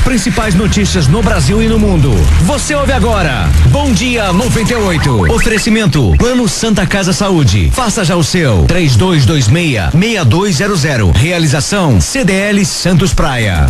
principais notícias no Brasil e no mundo. Você ouve agora Bom Dia 98. Oferecimento Plano Santa Casa Saúde. Faça já o seu. 3226-6200. Realização CDL Santos Praia.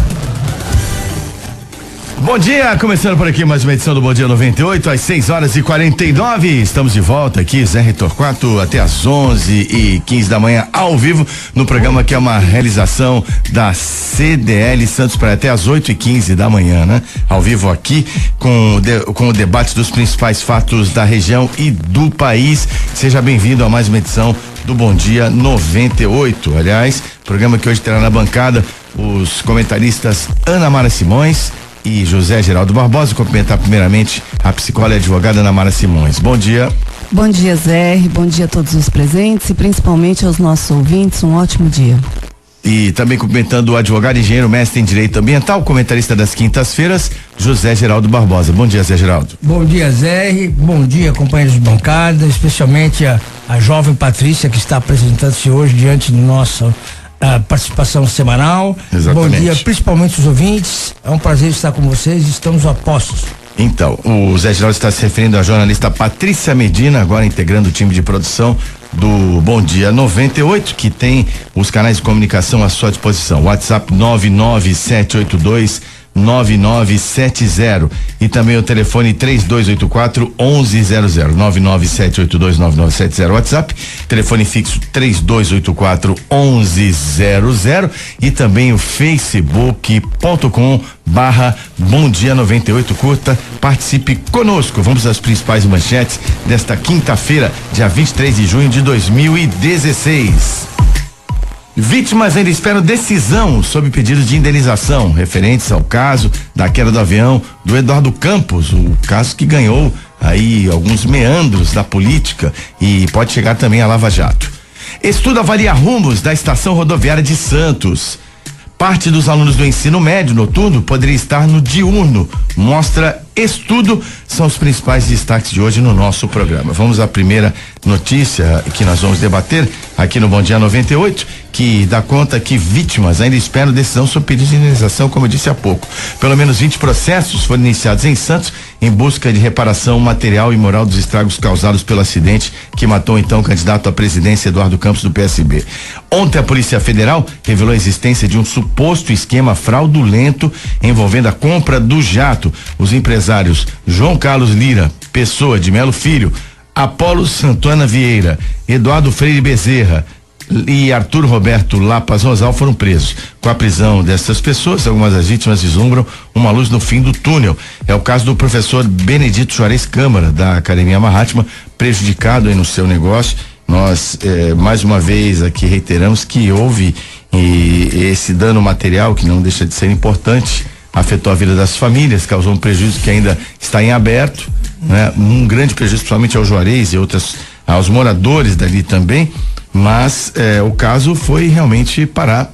Bom dia, começando por aqui mais uma edição do Bom Dia 98, às 6h49. Estamos de volta aqui, Zé Torquato, até às 11h15 da manhã, ao vivo, no programa que é uma realização da CDL Santos Praia, até às 8h15 da manhã, né? Ao vivo aqui, com o debate dos principais fatos da região e do país. Seja bem-vindo a mais uma edição do Bom Dia 98. Aliás, programa que hoje terá na bancada os comentaristas Ana Mara Simões e José Geraldo Barbosa. Cumprimentar primeiramente a psicóloga e advogada Ana Mara Simões. Bom dia. Bom dia, Zé. Bom dia a todos os presentes e principalmente aos nossos ouvintes. Um ótimo dia. E também cumprimentando o advogado e engenheiro mestre em Direito Ambiental, comentarista das quintas-feiras, José Geraldo Barbosa. Bom dia, Zé Geraldo. Bom dia, Zé. Bom dia, companheiros de bancada, especialmente a jovem Patrícia que está apresentando-se hoje diante de nossa participação semanal. Exatamente. Bom dia, principalmente os ouvintes. É um prazer estar com vocês. Estamos a postos. Então, o Zé Geraldo está se referindo à jornalista Patrícia Medina, agora integrando o time de produção do Bom Dia 98, que tem os canais de comunicação à sua disposição. WhatsApp 997829970 e também o telefone 3284-1100, 997829970, WhatsApp, telefone fixo 3284-1100 e também o facebook.com/Bom Dia 98. Curta, participe conosco. Vamos às principais manchetes desta quinta-feira, dia 23 de junho de 2016. Vítimas ainda esperam decisão sobre pedidos de indenização referentes ao caso da queda do avião do Eduardo Campos, o caso que ganhou aí alguns meandros da política e pode chegar também a Lava Jato. Estudo avalia rumos da estação rodoviária de Santos. Parte dos alunos do ensino médio noturno poderia estar no diurno. Mostra estudo, são os principais destaques de hoje no nosso programa. Vamos à primeira notícia que nós vamos debater aqui no Bom Dia 98, que dá conta que vítimas ainda esperam decisão sobre pedido de indenização, como eu disse há pouco. Pelo menos 20 processos foram iniciados em Santos em busca de reparação material e moral dos estragos causados pelo acidente que matou então o candidato à presidência Eduardo Campos do PSB. Ontem a Polícia Federal revelou a existência de um suposto esquema fraudulento envolvendo a compra do jato. Os empresários João Carlos Lira Pessoa de Melo Filho, Apolo Santana Vieira, Eduardo Freire Bezerra e Arthur Roberto Lapas Rosal foram presos. Com a prisão dessas pessoas, algumas das vítimas vislumbram uma luz no fim do túnel. É o caso do professor Benedito Juarez Câmara, da Academia Mahatma, prejudicado aí no seu negócio. Nós, mais uma vez aqui reiteramos que houve esse dano material, que não deixa de ser importante, afetou a vida das famílias, causou um prejuízo que ainda está em aberto, né? Um grande prejuízo, principalmente ao Juarez e aos moradores dali também, mas o caso foi realmente parar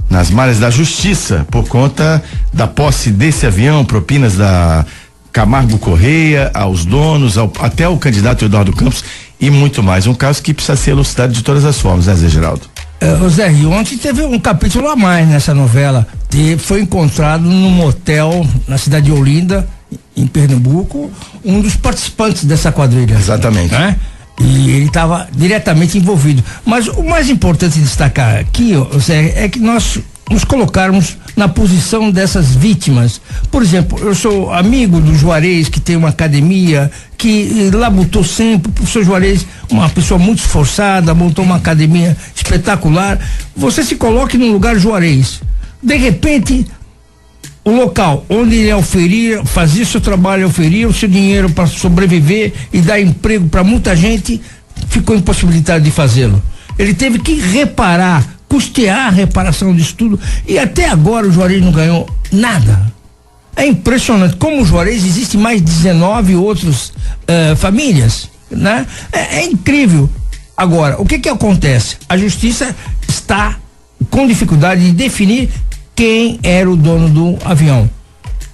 nas malhas da justiça por conta da posse desse avião, propinas da Camargo Correia aos donos, até o candidato Eduardo Campos e muito mais. Um caso que precisa ser elucidado de todas as formas, né, Zé Geraldo? Zé, ontem teve um capítulo a mais nessa novela. Foi encontrado num motel na cidade de Olinda, em Pernambuco, um dos participantes dessa quadrilha. Exatamente. Né? E ele estava diretamente envolvido. Mas o mais importante destacar aqui, Zé, é que nós nos colocarmos na posição dessas vítimas. Por exemplo, eu sou amigo do Juarez, que tem uma academia, que labutou sempre. O professor Juarez, uma pessoa muito esforçada, montou uma academia espetacular. Você se coloque no lugar Juarez. De repente, o local onde ele oferia, fazia seu trabalho, oferia o seu dinheiro para sobreviver e dar emprego para muita gente, ficou impossibilitado de fazê-lo. Ele teve que reparar, custear a reparação disso tudo, e até agora o Juarez não ganhou nada. É impressionante. Como o Juarez, existe mais 19 outras famílias, né? É incrível. Agora, o que acontece? A justiça está com dificuldade de definir quem era o dono do avião.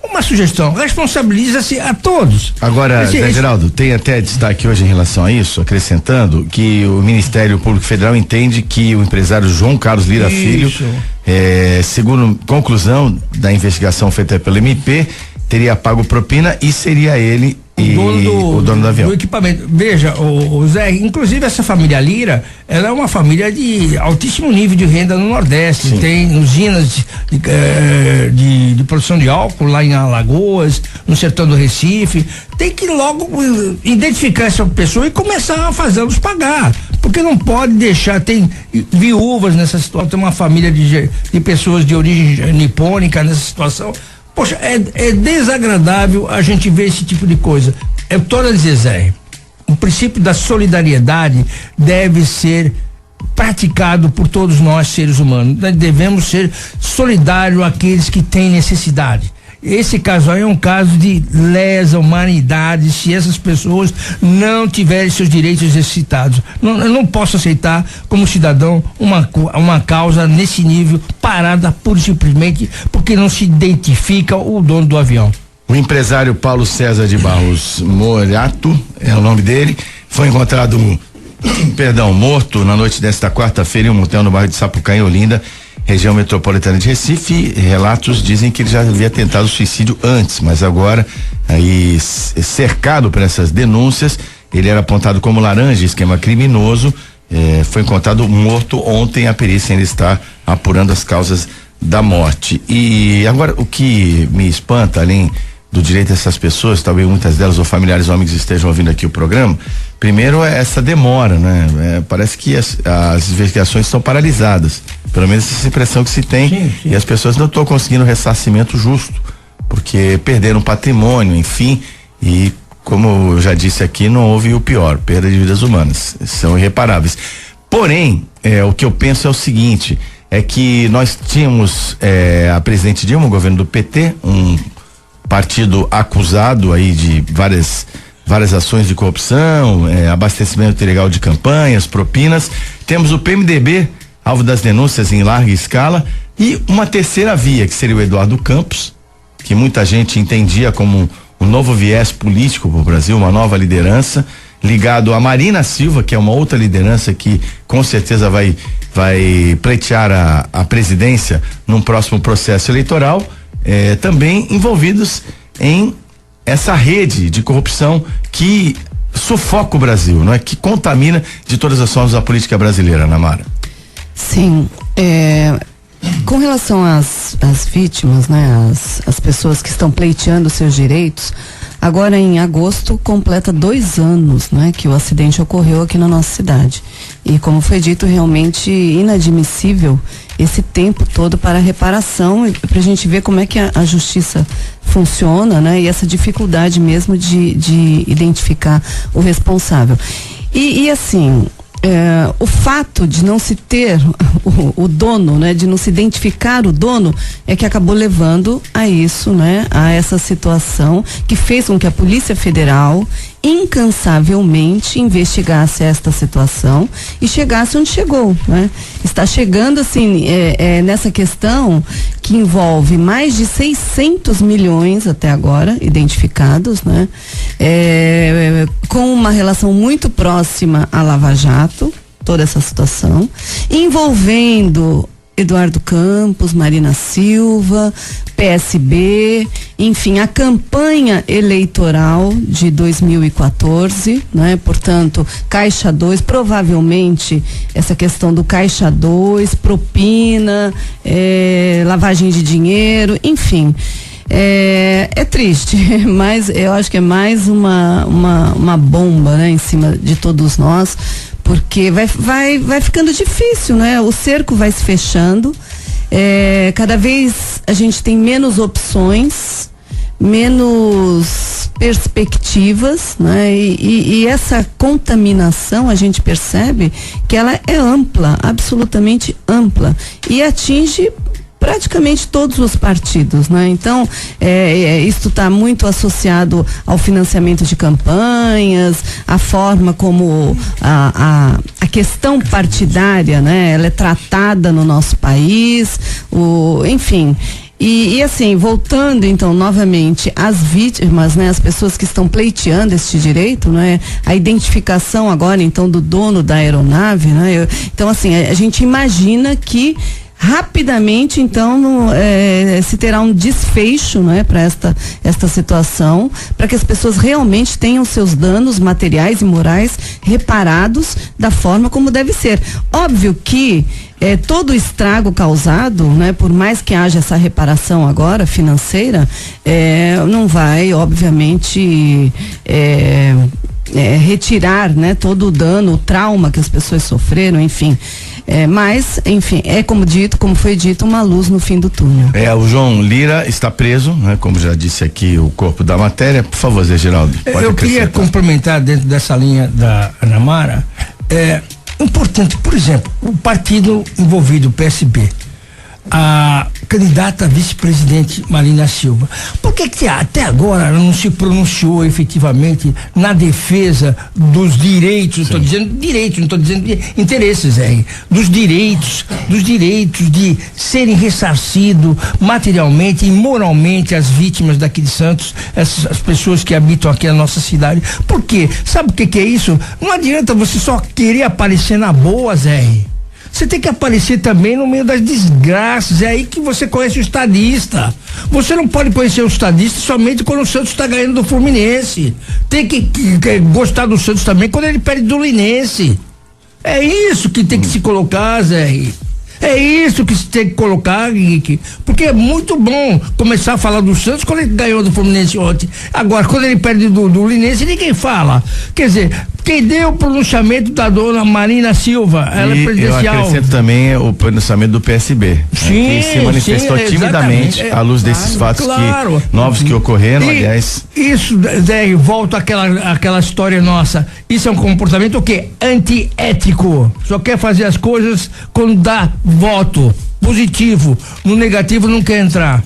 uma sugestão, responsabiliza-se a todos. Agora, Zé Geraldo, tem até destaque hoje em relação a isso, acrescentando que o Ministério Público Federal entende que o empresário João Carlos Lira Filho, segundo conclusão da investigação feita pelo MP, teria pago propina e seria ele o dono do avião. Do equipamento. Veja, o Zé, inclusive essa família Lira, ela é uma família de altíssimo nível de renda no Nordeste. Sim. Tem usinas de produção de álcool lá em Alagoas, no sertão do Recife. Tem que logo identificar essa pessoa e começar a fazê-los pagar. Porque não pode deixar, tem viúvas nessa situação, tem uma família de pessoas de origem nipônica nessa situação. Poxa, é desagradável a gente ver esse tipo de coisa. Eu torno a dizer, Zé, o princípio da solidariedade deve ser praticado por todos nós, seres humanos. Nós devemos ser solidários àqueles que têm necessidade. Esse caso aí é um caso de lesa humanidade se essas pessoas não tiverem seus direitos exercitados. Eu não posso aceitar, como cidadão, uma causa nesse nível parada pura e simplesmente porque não se identifica o dono do avião. O empresário Paulo César de Barros Morato, é o nome dele, foi encontrado, morto na noite desta quarta-feira em um motel no bairro de Sapucaí, em Olinda, região metropolitana de Recife. Relatos dizem que ele já havia tentado suicídio antes, mas agora, aí cercado por essas denúncias, ele era apontado como laranja, esquema criminoso, foi encontrado morto ontem. A perícia ainda está apurando as causas da morte. E agora, o que me espanta, além do direito dessas pessoas, talvez muitas delas ou familiares ou amigos estejam ouvindo aqui o programa, primeiro é essa demora, né? Parece que as investigações estão paralisadas, pelo menos essa impressão que se tem. Sim. E as pessoas não estão conseguindo ressarcimento justo, porque perderam patrimônio, enfim, e como eu já disse aqui, não houve o pior, perda de vidas humanas, são irreparáveis. Porém, o que eu penso é o seguinte, é que nós tínhamos a presidente Dilma, o governo do PT, um partido acusado aí de várias ações de corrupção, abastecimento ilegal de campanhas, propinas. Temos o PMDB, alvo das denúncias em larga escala, e uma terceira via, que seria o Eduardo Campos, que muita gente entendia como um novo viés político para o Brasil, uma nova liderança, ligado a Marina Silva, que é uma outra liderança que com certeza vai pleitear a presidência num próximo processo eleitoral, também envolvidos em essa rede de corrupção que sufoca o Brasil, não é? Que contamina de todas as formas a política brasileira, Namara. Sim, com relação às vítimas, né? As pessoas que estão pleiteando seus direitos, agora em agosto completa 2 anos, né? Que o acidente ocorreu aqui na nossa cidade. E como foi dito, realmente inadmissível esse tempo todo para reparação, para a gente ver como é que a justiça funciona, né? E essa dificuldade mesmo de identificar o responsável. E assim, o fato de não se ter o dono, né? De não se identificar o dono é que acabou levando a isso, né? A essa situação que fez com que a Polícia Federal incansavelmente investigasse esta situação e chegasse onde chegou, né? Está chegando assim, nessa questão que envolve mais de 600 milhões até agora identificados, né? Com uma relação muito próxima à Lava Jato, toda essa situação, envolvendo Eduardo Campos, Marina Silva, PSB, enfim, a campanha eleitoral de 2014, né? Portanto, Caixa 2, provavelmente essa questão do Caixa 2, propina, lavagem de dinheiro, enfim. É triste, mas eu acho que é mais uma bomba, né, em cima de todos nós, porque vai ficando difícil, né? O cerco vai se fechando, cada vez a gente tem menos opções, menos perspectivas, né? E essa contaminação, a gente percebe que ela é ampla, absolutamente ampla, e atinge praticamente todos os partidos, né? Então, isso está muito associado ao financiamento de campanhas, a forma como a questão partidária, né? Ela é tratada no nosso país, enfim. E assim, voltando então novamente às vítimas, né, as pessoas que estão pleiteando este direito, né, a identificação agora então do dono da aeronave, né, então assim, a gente imagina que rapidamente então se terá um desfecho, né, para esta situação, para que as pessoas realmente tenham seus danos materiais e morais reparados da forma como deve ser. Óbvio que todo o estrago causado, né, por mais que haja essa reparação agora financeira, não vai obviamente retirar, né, todo o dano, o trauma que as pessoas sofreram, enfim. Mas, enfim, como foi dito, uma luz no fim do túnel. O João Lira está preso, né? Como já disse aqui o corpo da matéria. Por favor, Zé Geraldo. Eu queria complementar dentro dessa linha da Ana Mara. Importante, por exemplo, o partido envolvido, o PSB, a candidata a vice-presidente Marina Silva. Por que até agora ela não se pronunciou efetivamente na defesa dos direitos? Estou dizendo direitos, não estou dizendo interesses, dos direitos de serem ressarcidos materialmente e moralmente as vítimas daqui de Santos, as pessoas que habitam aqui na nossa cidade. Por quê? Sabe o que é isso? Não adianta você só querer aparecer na boa, Zé. Você tem que aparecer também no meio das desgraças. É aí que você conhece o estadista. Você não pode conhecer o estadista somente quando o Santos está ganhando do Fluminense. Tem que gostar do Santos também quando ele perde do Linense. É isso que tem que se colocar, Zé. É isso que se tem que colocar, Henrique. Porque é muito bom começar a falar do Santos quando ele ganhou do Fluminense ontem. Agora, quando ele perde do Linense, ninguém fala. Quer dizer, quem deu o pronunciamento da dona Marina Silva, ela é presidencial. Eu acrescento também o pronunciamento do PSB. Sim, que se manifestou timidamente à luz desses fatos novos que ocorreram, aliás. Isso, Zé, volta àquela história nossa. Isso é um comportamento o quê? Antiético. Só quer fazer as coisas quando dá voto positivo. No negativo não quer entrar.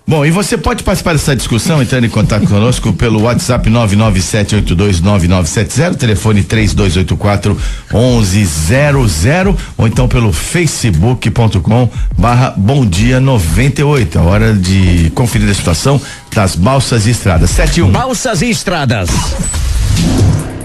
Bom, e você pode participar dessa discussão entrando em contato conosco pelo WhatsApp 997829970, telefone 3284-1100, ou então pelo facebook.com/Bom Dia 98. A hora de conferir a situação das balsas e estradas. 71. Balsas e estradas.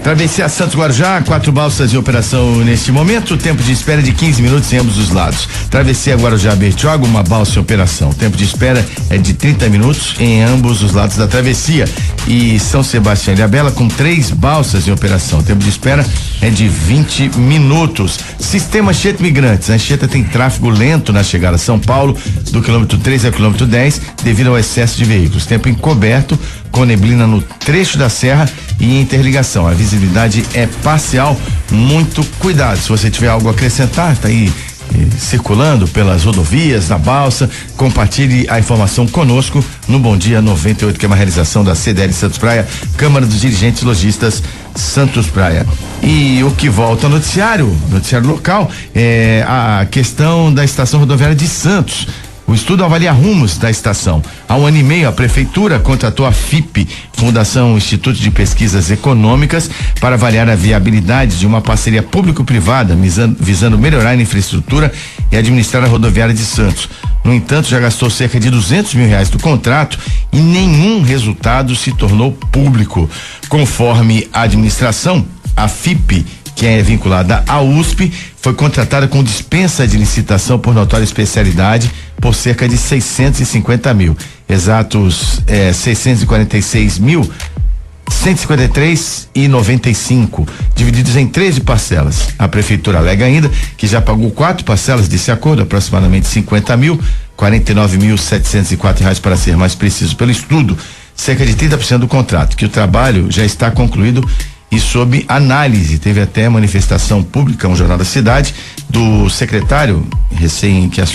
Travessia Santos Guarujá, 4 balsas em operação neste momento, tempo de espera de 15 minutos em ambos os lados. Travessia Guarujá Bertioga, uma balsa em operação, tempo de espera é de 30 minutos em ambos os lados da travessia. E São Sebastião e Ilhabela com 3 balsas em operação, tempo de espera é de 20 minutos. Sistema Anchieta Migrantes, a Anchieta tem tráfego lento na chegada a São Paulo, do quilômetro 3 ao quilômetro 10, devido ao excesso de veículos. Tempo encoberto, com neblina no trecho da serra e interligação. A visibilidade é parcial, muito cuidado. Se você tiver algo a acrescentar, tá aí circulando pelas rodovias, na balsa, compartilhe a informação conosco no Bom Dia 98, que é uma realização da CDL Santos Praia, Câmara dos Dirigentes Lojistas Santos Praia. E o que volta ao noticiário local, é a questão da estação rodoviária de Santos. O estudo avalia rumos da estação. Há 1 ano e meio, a prefeitura contratou a FIP, Fundação Instituto de Pesquisas Econômicas, para avaliar a viabilidade de uma parceria público-privada visando melhorar a infraestrutura e administrar a rodoviária de Santos. No entanto, já gastou cerca de R$200 mil do contrato e nenhum resultado se tornou público. Conforme a administração, a FIP, que é vinculada à USP, foi contratada com dispensa de licitação por notória especialidade por cerca de 650 mil. Exatos 653.153,95, divididos em 13 parcelas. A prefeitura alega ainda que já pagou 4 parcelas desse acordo, aproximadamente 50 mil, R$49.704 para ser mais preciso pelo estudo, cerca de 30% do contrato, que o trabalho já está concluído e sob análise. Teve até manifestação pública, um jornal da cidade, do secretário que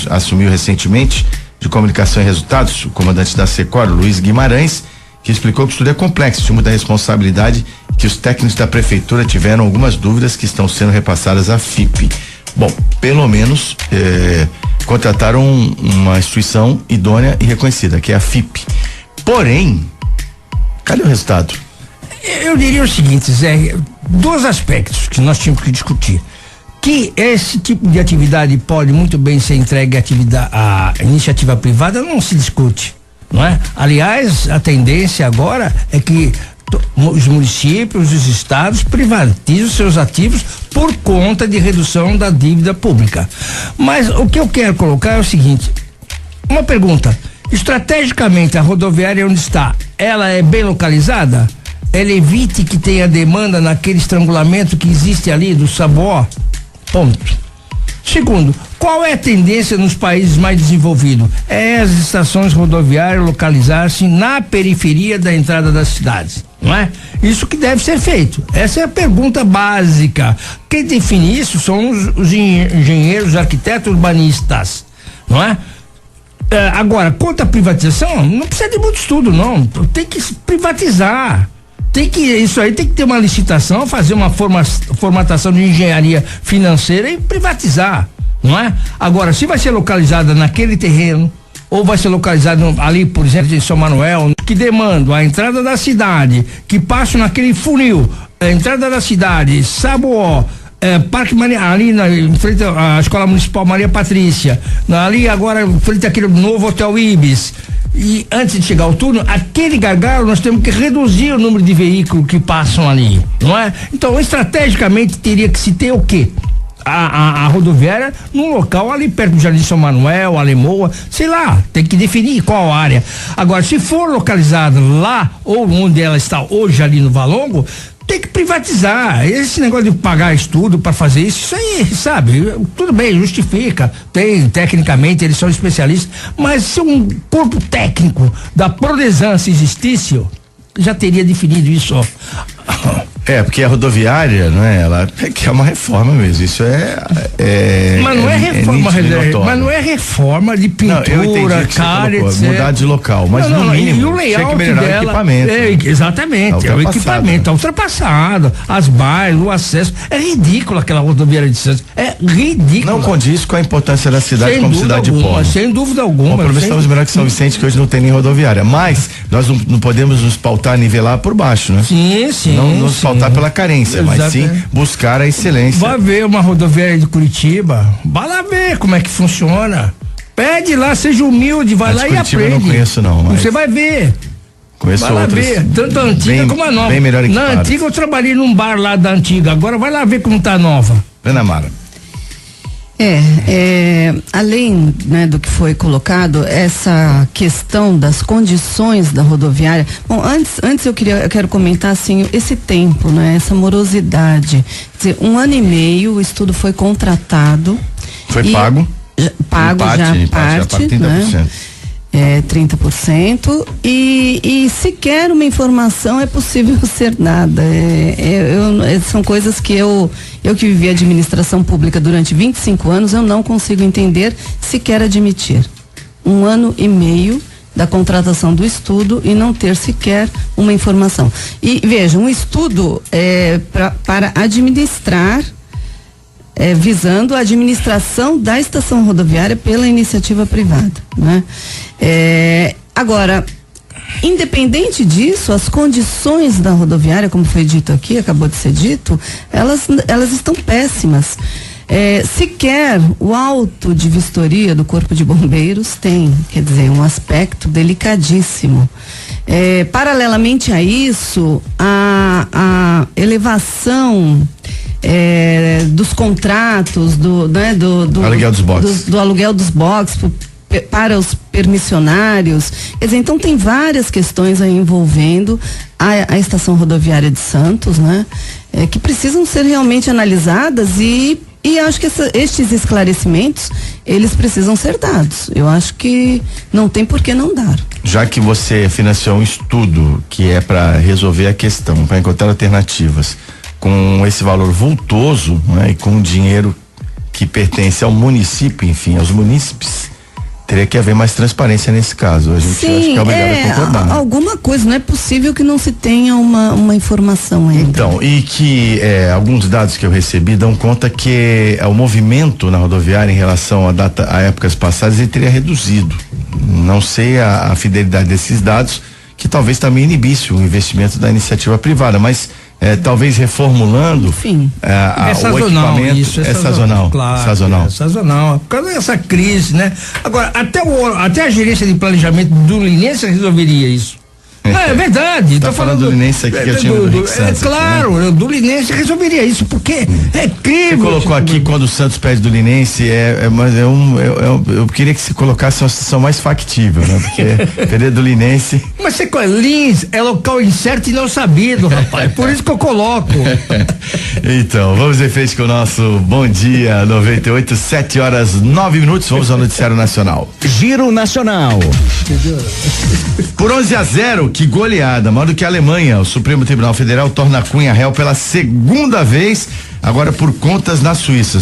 assumiu recentemente de comunicação e resultados, o comandante da Secor, Luiz Guimarães, que explicou que o estudo é complexo, de muita responsabilidade, que os técnicos da prefeitura tiveram algumas dúvidas que estão sendo repassadas à FIP. Bom, pelo menos contrataram uma instituição idônea e reconhecida, que é a FIP. Porém, cadê o resultado? Eu diria o seguinte, Zé, 2 aspectos que nós tínhamos que discutir. Que esse tipo de atividade pode muito bem ser entregue à iniciativa privada, não se discute, não é? Aliás, a tendência agora é que os municípios, os estados privatizam seus ativos por conta de redução da dívida pública. Mas o que eu quero colocar é o seguinte, uma pergunta, estrategicamente a rodoviária onde está, ela é bem localizada? Ela evite que tenha demanda naquele estrangulamento que existe ali do Saboó? Ponto. Segundo, qual é a tendência nos países mais desenvolvidos? É as estações rodoviárias localizar-se na periferia da entrada das cidades, não é? Isso que deve ser feito. Essa é a pergunta básica. Quem define isso são os engenheiros, arquitetos, urbanistas, não é? Agora, quanto à privatização, não precisa de muito estudo, não. Tem que privatizar. Isso aí tem que ter uma licitação, fazer uma formatação de engenharia financeira e privatizar, não é? Agora, se vai ser localizada naquele terreno, ou vai ser localizado ali, por exemplo, em São Manuel, que demanda a entrada da cidade, que passa naquele funil, a entrada da cidade, Saboó, Parque Maria, ali em frente à Escola Municipal Maria Patrícia, ali agora em frente àquele novo Hotel Ibis. E antes de chegar ao túnel, aquele gargalo nós temos que reduzir o número de veículos que passam ali, não é? Então, estrategicamente teria que se ter o quê? A rodoviária num local ali perto do Jardim São Manuel, Alemoa, sei lá, tem que definir qual área. Agora, se for localizada lá ou onde ela está hoje ali no Valongo, tem que privatizar. Esse negócio de pagar estudo para fazer isso aí, sabe, tudo bem, justifica, tecnicamente eles são especialistas, mas se um corpo técnico da Prodesan se existisse, já teria definido isso, ó. Porque a rodoviária, não é? Ela quer uma reforma mesmo. Isso mas não é reforma, mas não é reforma de pintura, cara, etc. Mudar de local, mas no mínimo, e o layout dela, o equipamento. Exatamente, o equipamento tá ultrapassado, as baias, o acesso, é ridículo aquela rodoviária de Santos, é ridículo. Não condiz com a importância da cidade como cidade de polo. Sem dúvida alguma. Pelo menos estamos melhor que São Vicente, que hoje não tem nem rodoviária, mas nós não podemos nos pautar, nivelar por baixo, né? Sim. Não nos pautar pela carência, mas sim buscar a excelência. Vai ver uma rodoviária de Curitiba, vai lá ver como é que funciona. Pede lá, seja humilde, vai lá e aprende. Eu não conheço não. Você vai ver. Conheço vai lá outras. Ver, tanto a antiga como a nova. Bem melhor equipadas. Na antiga eu trabalhei num bar lá da antiga, agora vai lá ver como tá a nova. Ana Mara. Além, né, do que foi colocado, essa questão das condições da rodoviária. Bom, antes eu quero comentar assim, esse tempo, né, essa morosidade. Quer dizer, 1 ano e meio o estudo foi contratado. Foi pago? Pago já parte, 30%. Né? 30%, e sequer uma informação é possível ser nada. São coisas que eu que vivi administração pública durante 25 anos, eu não consigo entender, sequer admitir. 1 ano e meio da contratação do estudo e não ter sequer uma informação. E veja, um estudo para administrar, visando a administração da estação rodoviária pela iniciativa privada, né? Agora, independente disso, as condições da rodoviária, como foi dito aqui, acabou de ser dito, elas estão péssimas. Sequer o auto de vistoria do Corpo de Bombeiros tem, quer dizer, um aspecto delicadíssimo. Paralelamente a isso, a elevação dos contratos, do aluguel dos boxes, do aluguel dos boxes para os permissionários, quer dizer, então tem várias questões aí envolvendo a estação rodoviária de Santos, né? Que precisam ser realmente analisadas e acho que estes esclarecimentos, eles precisam ser dados. Eu acho que não tem por que não dar. Já que você financiou um estudo que é para resolver a questão, para encontrar alternativas, com esse valor vultoso, né, e com dinheiro que pertence ao município, enfim, aos munícipes, teria que haver mais transparência nesse caso. A gente acho que é obrigado a concordar. Né? Alguma coisa, não é possível que não se tenha uma informação ainda. Então, e que alguns dados que eu recebi dão conta que o movimento na rodoviária em relação a épocas passadas ele teria reduzido. Não sei a fidelidade desses dados, que talvez também inibisse o investimento da iniciativa privada, mas talvez reformulando o equipamento. Isso, é sazonal. Claro, sazonal. É sazonal. Por causa dessa crise, né? Agora, até a gerência de planejamento do Linense resolveria isso. É verdade. Tá falando do Linense aqui que eu tinha do Santos. Claro, aqui, né? Do Linense resolveria isso, porque é incrível. Você colocou aqui quando o Santos pede do Linense, mas eu queria que se colocasse uma situação mais factível, né? Porque perder do Linense. Mas você Lins é local incerto e não sabido, rapaz. Por isso que eu coloco. Então, vamos em frente com o nosso Bom Dia 98, 7h09. Vamos ao Noticiário Nacional. Giro Nacional. Por 11-0, que goleada, maior do que a Alemanha. O Supremo Tribunal Federal torna Cunha réu pela segunda vez, agora por contas na Suíça.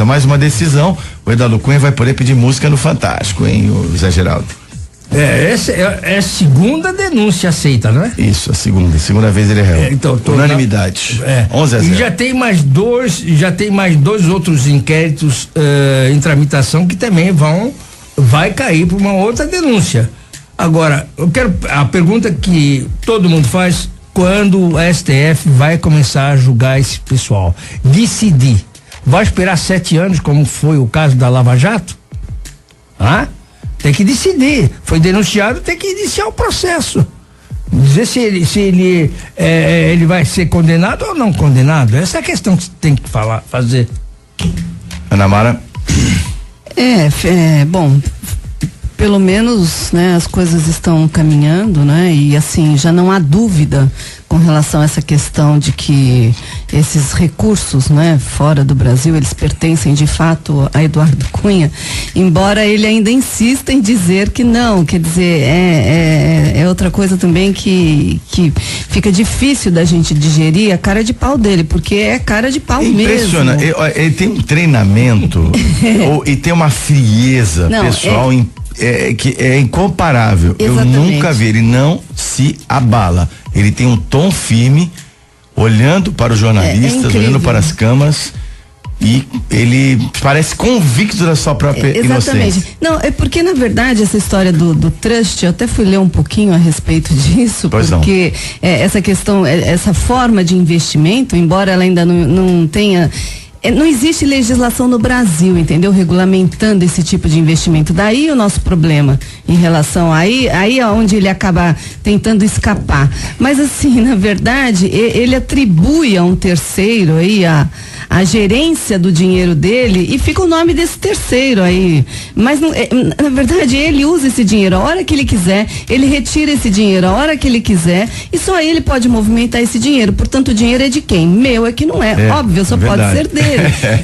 Mais uma decisão. O Eduardo Cunha vai poder pedir música no Fantástico, hein, o Zé Geraldo? Essa é a segunda denúncia aceita, não é? Isso, a segunda vez ele é réu. Então, unanimidade. 11-0. E já tem mais dois outros inquéritos em tramitação que também vai cair por uma outra denúncia. Agora, a pergunta que todo mundo faz: quando o STF vai começar a julgar esse pessoal? Decidir. Vai esperar 7 anos, como foi o caso da Lava Jato? Tem que decidir. Foi denunciado, tem que iniciar o processo. Dizer se ele vai ser condenado ou não condenado. Essa é a questão que você tem que fazer. Ana Mara? Bom, pelo menos, né, as coisas estão caminhando, né, e assim, já não há dúvida com relação a essa questão de que esses recursos, né, fora do Brasil, eles pertencem de fato a Eduardo Cunha, embora ele ainda insista em dizer que não, quer dizer, é outra coisa também que fica difícil da gente digerir, a cara de pau dele, porque é cara de pau mesmo. Impressiona, ele tem um treinamento e tem uma frieza pessoal que é incomparável. Exatamente. Eu nunca vi, ele não se abala. Ele tem um tom firme, olhando para os jornalistas, olhando para as câmaras, e ele parece convicto da sua própria inocência. Não, é porque na verdade essa história do trust, eu até fui ler um pouquinho a respeito disso, porque essa questão, essa forma de investimento, embora ela ainda não tenha... Não existe legislação no Brasil, entendeu? Regulamentando esse tipo de investimento. Daí o nosso problema em relação aí é onde ele acaba tentando escapar. Mas assim, na verdade, ele atribui a um terceiro aí a gerência do dinheiro dele e fica o nome desse terceiro aí. Mas não, na verdade, ele usa esse dinheiro a hora que ele quiser, ele retira esse dinheiro a hora que ele quiser e só ele pode movimentar esse dinheiro. Portanto, o dinheiro é de quem? Meu é que não é. Óbvio, só pode ser dele.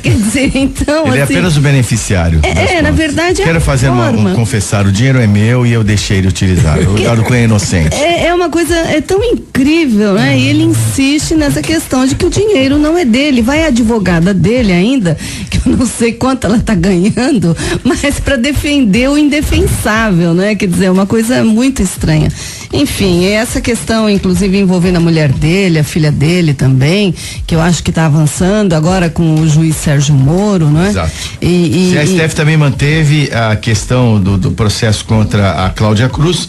Quer dizer, então. Ele é apenas o beneficiário. Na verdade, quero fazer confessar, o dinheiro é meu e eu deixei ele utilizar. O Eduardo Cunha é inocente. É uma coisa tão incrível, né? E ele insiste nessa questão de que o dinheiro não é dele. Vai a advogada dele ainda, que eu não sei quanto ela tá ganhando, mas para defender o indefensável, né? Quer dizer, é uma coisa muito estranha. Enfim, essa questão, inclusive, envolvendo a mulher dele, a filha dele também, que eu acho que está avançando agora com o juiz Sérgio Moro, não é? Exato. E a STF também manteve a questão do processo contra a Cláudia Cruz,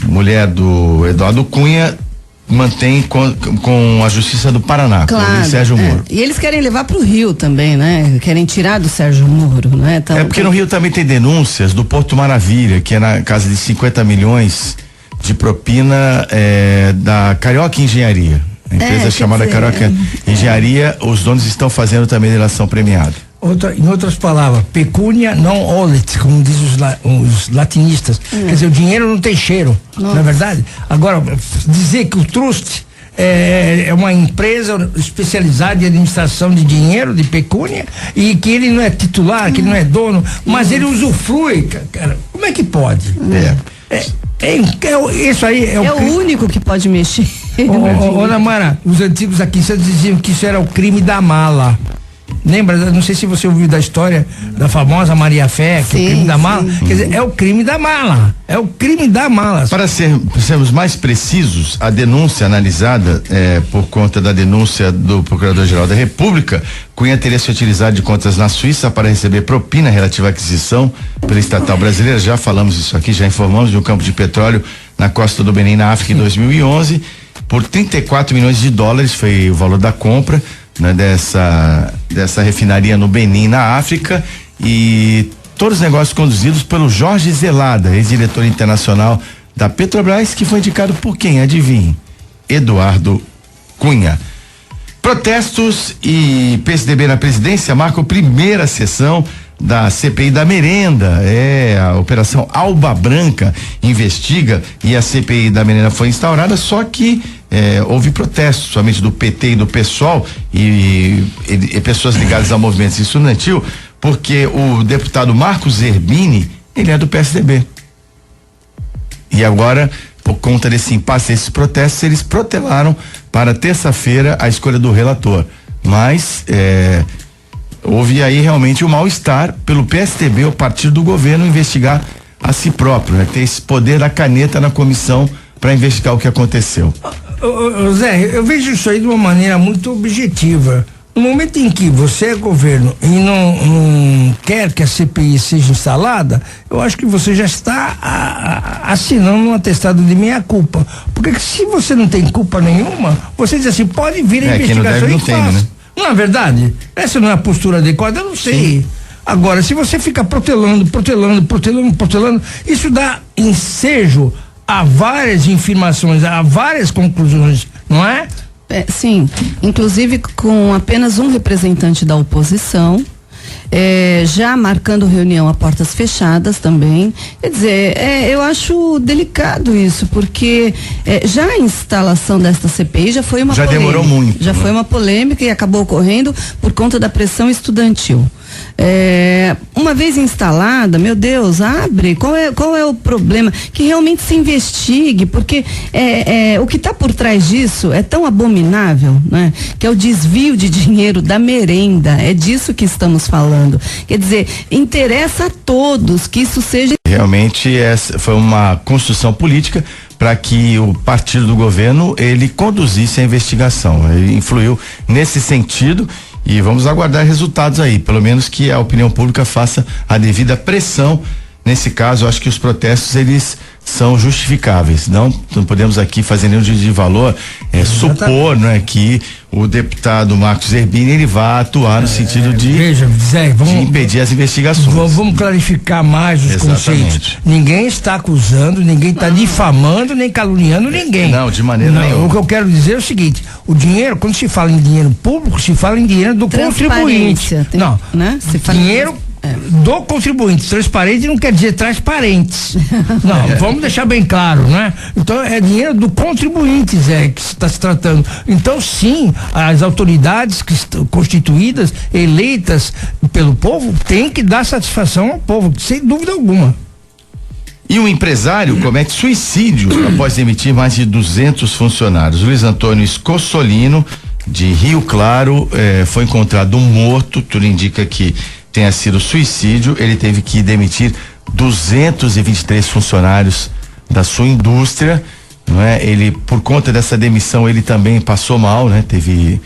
mulher do Eduardo Cunha, mantém com a Justiça do Paraná, claro, com o Sérgio Moro. E eles querem levar para o Rio também, né? Querem tirar do Sérgio Moro, né? Então, porque no Rio também tem denúncias do Porto Maravilha, que é na casa de 50 milhões de propina da Carioca Engenharia. A empresa chamada Carioca Engenharia, os donos estão fazendo também delação premiada. Em outras palavras, pecúnia non olet, como diz os latinistas. Quer dizer, o dinheiro não tem cheiro, não é verdade? Agora, dizer que o trust é uma empresa especializada em administração de dinheiro, de pecúnia, e que ele não é titular, que ele não é dono, mas ele usufrui, cara. Como é que pode? Isso aí é o único que pode mexer. Ô, Namara, os antigos aqui em Santos diziam que isso era o crime da mala. Lembra? Não sei se você ouviu da história da famosa Maria Fé, que é o crime da mala. Quer dizer, é o crime da mala. É o crime da mala. Para sermos mais precisos, a denúncia analisada por conta da denúncia do Procurador-Geral da República, Cunha teria se utilizado de contas na Suíça para receber propina relativa à aquisição pela estatal brasileira. Já falamos isso aqui, já informamos de um campo de petróleo na costa do Benin, na África, em 2011. por 34 milhões de dólares, foi o valor da compra, né, dessa refinaria no Benin, na África, e todos os negócios conduzidos pelo Jorge Zelada, ex-diretor internacional da Petrobras, que foi indicado por quem? Adivinhe? Eduardo Cunha. Protestos e PSDB na presidência marcam a primeira sessão da CPI da merenda. A Operação Alba Branca investiga, e a CPI da merenda foi instaurada, só que houve protestos, somente do PT e do PSOL e pessoas ligadas a movimentos estudantil, porque o deputado Marcos Zerbini, ele é do PSDB. E agora, por conta desse impasse, desses protestos, eles protelaram para terça-feira a escolha do relator. Mas houve aí realmente um mal-estar pelo PSDB, o partido do governo, investigar a si próprio, né? Ter esse poder da caneta na comissão para investigar o que aconteceu. Zé, eu vejo isso aí de uma maneira muito objetiva. No momento em que você é governo e não quer que a CPI seja instalada, eu acho que você já está assinando um atestado de meia-culpa. Porque se você não tem culpa nenhuma, você diz assim, pode vir a investigação e faça. Né? Não é verdade? Essa não é a postura adequada, eu não sei. Sim. Agora, se você fica protelando, isso dá ensejo a várias informações, a várias conclusões, não é? Sim, inclusive com apenas um representante da oposição, já marcando reunião a portas fechadas também. Quer dizer, eu acho delicado isso, porque já a instalação desta CPI já foi uma polêmica. Já demorou muito. Já foi uma polêmica e acabou ocorrendo por conta da pressão estudantil. Uma vez instalada, meu Deus, abre, qual é o problema? Que realmente se investigue, porque o que está por trás disso é tão abominável, né? Que é o desvio de dinheiro da merenda, é disso que estamos falando. Quer dizer, interessa a todos que isso seja. Realmente essa foi uma construção política para que o partido do governo ele conduzisse a investigação. Ele influiu nesse sentido. E vamos aguardar resultados aí, pelo menos que a opinião pública faça a devida pressão. Nesse caso, eu acho que os protestos eles são justificáveis. Não podemos aqui fazer nenhum juízo de valor, supor, né, que o deputado Marcos Zerbini ele vai atuar no sentido de impedir as investigações. Vamos clarificar mais os conceitos. Ninguém está acusando, ninguém está difamando, nem caluniando ninguém. Não, de maneira nenhuma. O que eu quero dizer é o seguinte: o dinheiro, quando se fala em dinheiro público, se fala em dinheiro do contribuinte. Dinheiro do contribuinte. Transparente não quer dizer transparentes. Não, vamos deixar bem claro, né? Então é dinheiro do contribuinte, Zé, que está se tratando. Então sim, as autoridades que estão constituídas, eleitas pelo povo, têm que dar satisfação ao povo, sem dúvida alguma. E um empresário comete suicídio após demitir mais de 200 funcionários. Luiz Antônio Scossolino, de Rio Claro, foi encontrado morto. Tudo indica que tenha sido suicídio. Ele teve que demitir 223 funcionários da sua indústria, não é? Ele, por conta dessa demissão, ele também passou mal, né? Teve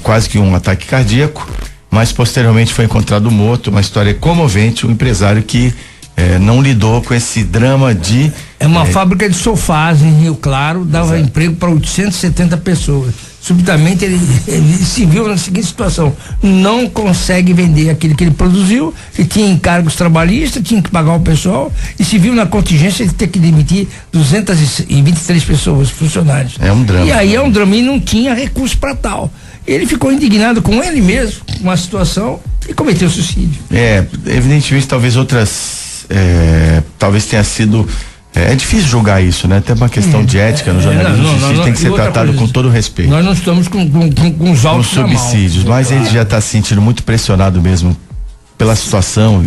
quase que um ataque cardíaco, mas posteriormente foi encontrado morto. Uma história comovente. Um empresário que não lidou com esse drama de... uma fábrica de sofás em Rio Claro, dava emprego para 870 pessoas. Subitamente ele se viu na seguinte situação: não consegue vender aquilo que ele produziu, e tinha encargos trabalhistas, tinha que pagar o pessoal, e se viu na contingência de ter que demitir 223 pessoas, funcionários. É um drama. E aí é um drama, e não tinha recurso para tal. Ele ficou indignado com ele mesmo, com a situação, e cometeu suicídio. Evidentemente, talvez outras, talvez tenha sido... É difícil julgar isso, né? Tem uma questão de ética no jornalismo, isso tem que ser tratado com todo respeito. Nós não estamos com os autos com subsídios, mas ele já está se sentindo muito pressionado mesmo pela situação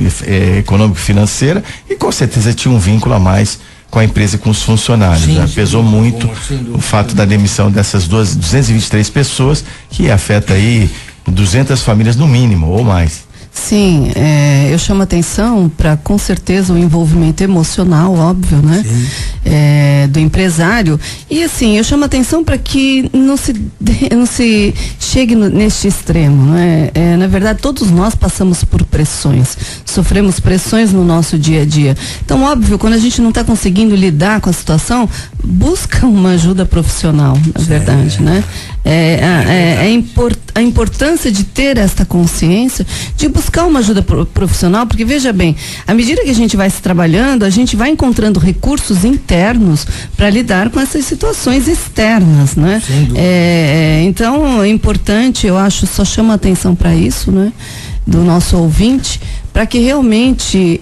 econômico-financeira, e com certeza tinha um vínculo a mais com a empresa e com os funcionários. Sim, né? Pesou muito o fato da demissão dessas 223 pessoas, que afeta aí 200 famílias no mínimo, ou mais. Sim, eu chamo atenção para, com certeza, o envolvimento emocional, óbvio, né? Do empresário. E assim, eu chamo atenção para que não se chegue neste extremo, né? Na verdade, todos nós passamos por pressões, sofremos pressões no nosso dia a dia. Então, óbvio, quando a gente não está conseguindo lidar com a situação, busca uma ajuda profissional, na verdade, né? A importância de ter esta consciência, de buscar uma ajuda profissional, porque veja bem, à medida que a gente vai se trabalhando, a gente vai encontrando recursos internos para lidar com essas situações externas, né? Então é importante, eu acho, só chama atenção para isso, né? Do nosso ouvinte, para que realmente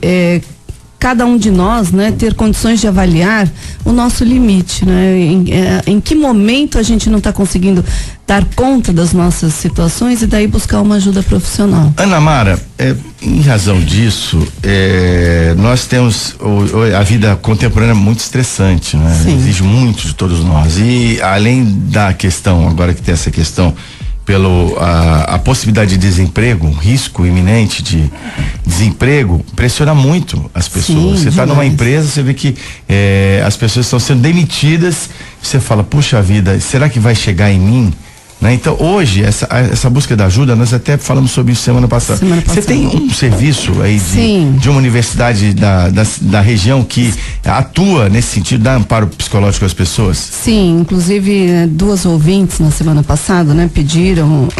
cada um de nós, né, ter condições de avaliar o nosso limite, né? Em que momento a gente não está conseguindo dar conta das nossas situações e daí buscar uma ajuda profissional. Ana Mara, em razão disso, nós temos a vida contemporânea muito estressante, né? Sim. Exige muito de todos nós. E além da questão, agora que tem essa questão a possibilidade de desemprego, um risco iminente de desemprego, pressiona muito as pessoas. Sim, você está numa demais. empresa, você vê que as pessoas estão sendo demitidas, você fala, puxa vida, será que vai chegar em mim? Né? Então, hoje, essa busca da ajuda, nós até falamos sobre isso semana passada. Você tem um serviço aí de uma universidade da região que atua nesse sentido, dá amparo psicológico às pessoas? Sim, inclusive 2 ouvintes na semana passada, né, pediram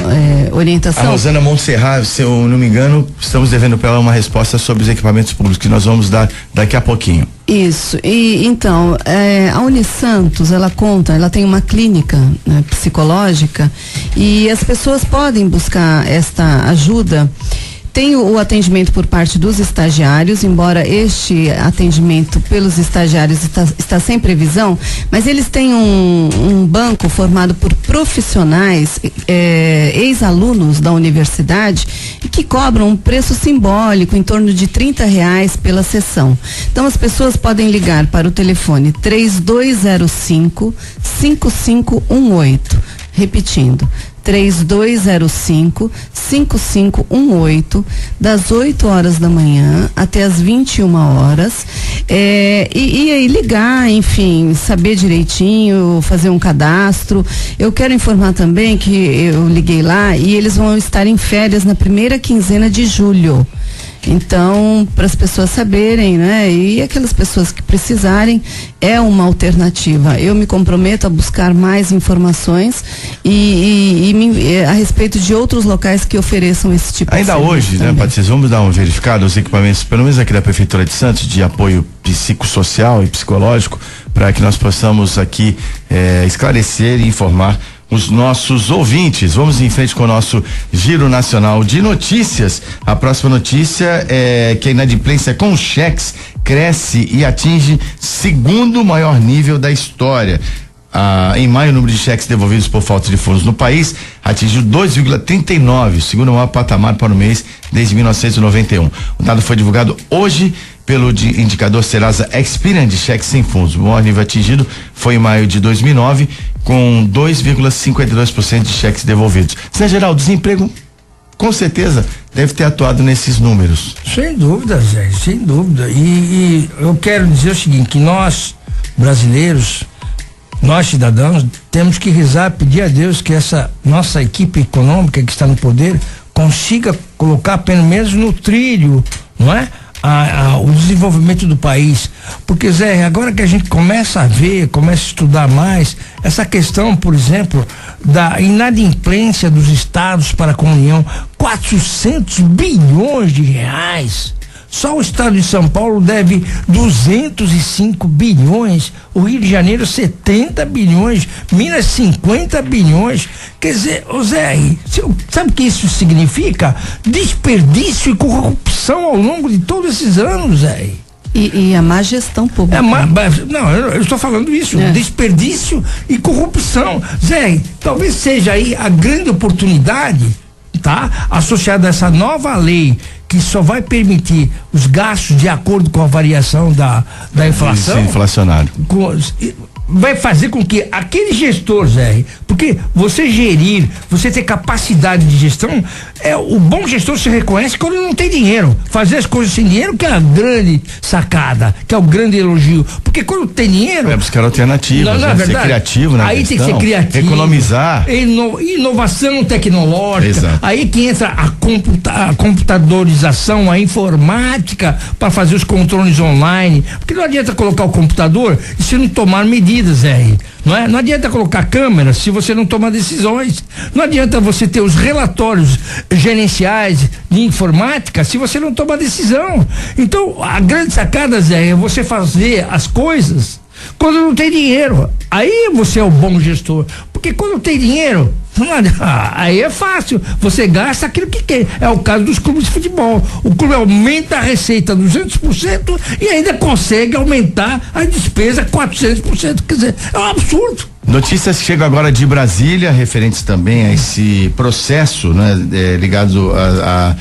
orientação. A Rosana Montserrat, se eu não me engano, estamos devendo para ela uma resposta sobre os equipamentos públicos que nós vamos dar daqui a pouquinho. Isso, e então, a Unisantos, ela tem uma clínica, né, psicológica, e as pessoas podem buscar esta ajuda. Tem o atendimento por parte dos estagiários, embora este atendimento pelos estagiários está sem previsão, mas eles têm um banco formado por profissionais, ex-alunos da universidade, que cobram um preço simbólico, em torno de R$30 pela sessão. Então as pessoas podem ligar para o telefone 3205-5518, repetindo, 3205-5518, das 8 horas da manhã até as 21 horas. E aí ligar, enfim, saber direitinho, fazer um cadastro. Eu quero informar também que eu liguei lá e eles vão estar em férias na primeira quinzena de julho. Então, para as pessoas saberem, né? E aquelas pessoas que precisarem, é uma alternativa. Eu me comprometo a buscar mais informações a respeito de outros locais que ofereçam esse tipo de serviço. Ainda hoje, né, Patrícia, vamos dar uma verificada aos equipamentos, pelo menos aqui da Prefeitura de Santos, de apoio psicossocial e psicológico, para que nós possamos aqui esclarecer e informar os nossos ouvintes. Vamos em frente com o nosso Giro Nacional de Notícias. A próxima notícia é que a inadimplência com cheques cresce e atinge segundo maior nível da história. Em maio, o número de cheques devolvidos por falta de fundos no país atingiu 2,39, segundo maior patamar para o mês desde 1991. O dado foi divulgado hoje pelo indicador Serasa Experian de cheques sem fundos. O maior nível atingido foi em maio de 2009, com 2,52% de cheques devolvidos. Zé Geraldo, desemprego, com certeza, deve ter atuado nesses números. Sem dúvida, Zé, sem dúvida. E eu quero dizer o seguinte, que nós, brasileiros, nós cidadãos, temos que rezar, pedir a Deus que essa nossa equipe econômica que está no poder consiga colocar pelo menos no trilho, não é? O desenvolvimento do país, porque Zé, agora que a gente começa a ver, começa a estudar mais essa questão, por exemplo, da inadimplência dos estados para com a União, 400 bilhões de reais. Só o estado de São Paulo deve 205 bilhões, o Rio de Janeiro 70 bilhões, Minas 50 bilhões. Quer dizer, Zé, sabe o que isso significa? Desperdício e corrupção ao longo de todos esses anos, Zé. E a má gestão pública. Não, eu estou falando isso, desperdício e corrupção. Zé, talvez seja aí a grande oportunidade, tá? Associada a essa nova lei que só vai permitir os gastos de acordo com a variação da inflação. Isso, inflacionário. vai fazer com que aquele gestor, Zé, porque você gerir, você ter capacidade de gestão, o bom gestor se reconhece quando não tem dinheiro. Fazer as coisas sem dinheiro que é a grande sacada, que é o grande elogio. Porque quando tem dinheiro. Buscar alternativas, não, ser criativo na aí questão, tem que ser criativo. Economizar. Inovação tecnológica. Exato. Aí que entra a computadorização, a informática para fazer os controles online. Porque não adianta colocar o computador e se não tomar medidas, não é? Não adianta colocar câmeras se você não tomar decisões. Não adianta você ter os relatórios gerenciais de informática se você não tomar decisão. Então, a grande sacada, Zé, é você fazer as coisas quando não tem dinheiro. Aí você é o bom gestor. Porque quando tem dinheiro, aí é fácil. Você gasta aquilo que quer. É o caso dos clubes de futebol. O clube aumenta a receita 200% e ainda consegue aumentar a despesa 400%. Quer dizer, é um absurdo. Notícias que chegam agora de Brasília, referentes também a esse processo, né, ligado a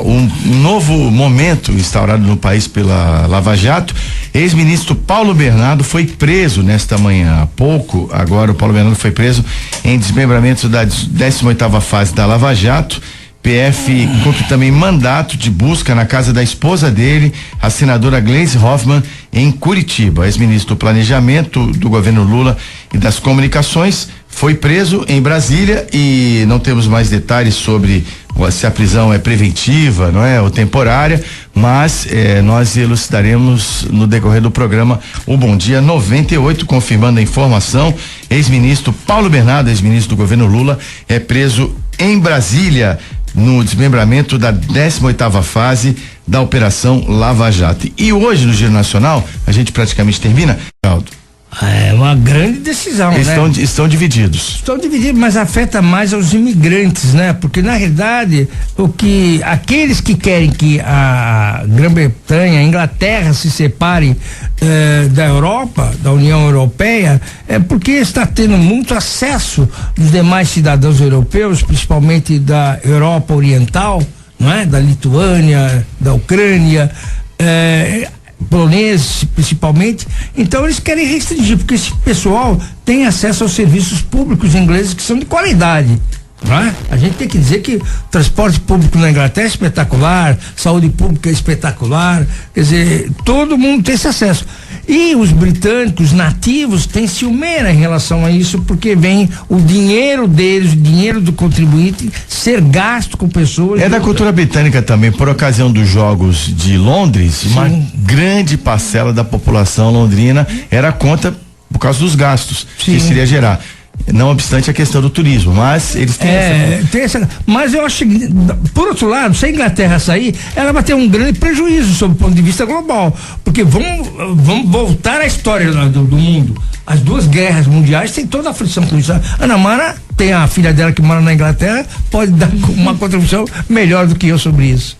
um novo momento instaurado no país pela Lava Jato. Ex-ministro Paulo Bernardo foi preso nesta manhã. Há pouco, agora, o Paulo Bernardo foi preso em desmembramento da 18ª fase da Lava Jato. PF cumpre também mandato de busca na casa da esposa dele, a senadora Gleisi Hoffmann, em Curitiba. Ex-ministro do Planejamento do governo Lula e das Comunicações foi preso em Brasília e não temos mais detalhes sobre se a prisão é preventiva, não é, ou temporária, mas nós elucidaremos no decorrer do programa o Bom Dia 98, confirmando a informação. Ex-ministro Paulo Bernardo, ex-ministro do governo Lula, é preso em Brasília no desmembramento da 18ª fase da Operação Lava Jato. E hoje no Giro Nacional, a gente praticamente termina, Aldo. É uma grande decisão, Estão divididos. Estão divididos, mas afeta mais aos imigrantes, né? Porque na realidade, aqueles que querem que a Grã-Bretanha, a Inglaterra se separem da Europa, da União Europeia, é porque está tendo muito acesso dos demais cidadãos europeus, principalmente da Europa Oriental, não é? Da Lituânia, da Ucrânia, poloneses principalmente. Então eles querem restringir, porque esse pessoal tem acesso aos serviços públicos ingleses que são de qualidade, não é? A gente tem que dizer que o transporte público na Inglaterra é espetacular, saúde pública é espetacular, quer dizer, todo mundo tem esse acesso. E os britânicos nativos têm ciumeira em relação a isso, porque vem o dinheiro deles, o dinheiro do contribuinte ser gasto com pessoas. Da cultura britânica também, por ocasião dos Jogos de Londres, sim, uma grande parcela da população londrina era contra por causa dos gastos, sim, que isso iria gerar. Não obstante a questão do turismo, mas eles têm mas eu acho que, por outro lado, se a Inglaterra sair, ela vai ter um grande prejuízo sob o ponto de vista global, porque vamos voltar à história do mundo. As duas guerras mundiais têm toda a aflição com isso. A Ana Mara tem a filha dela que mora na Inglaterra, pode dar uma contribuição melhor do que eu sobre isso.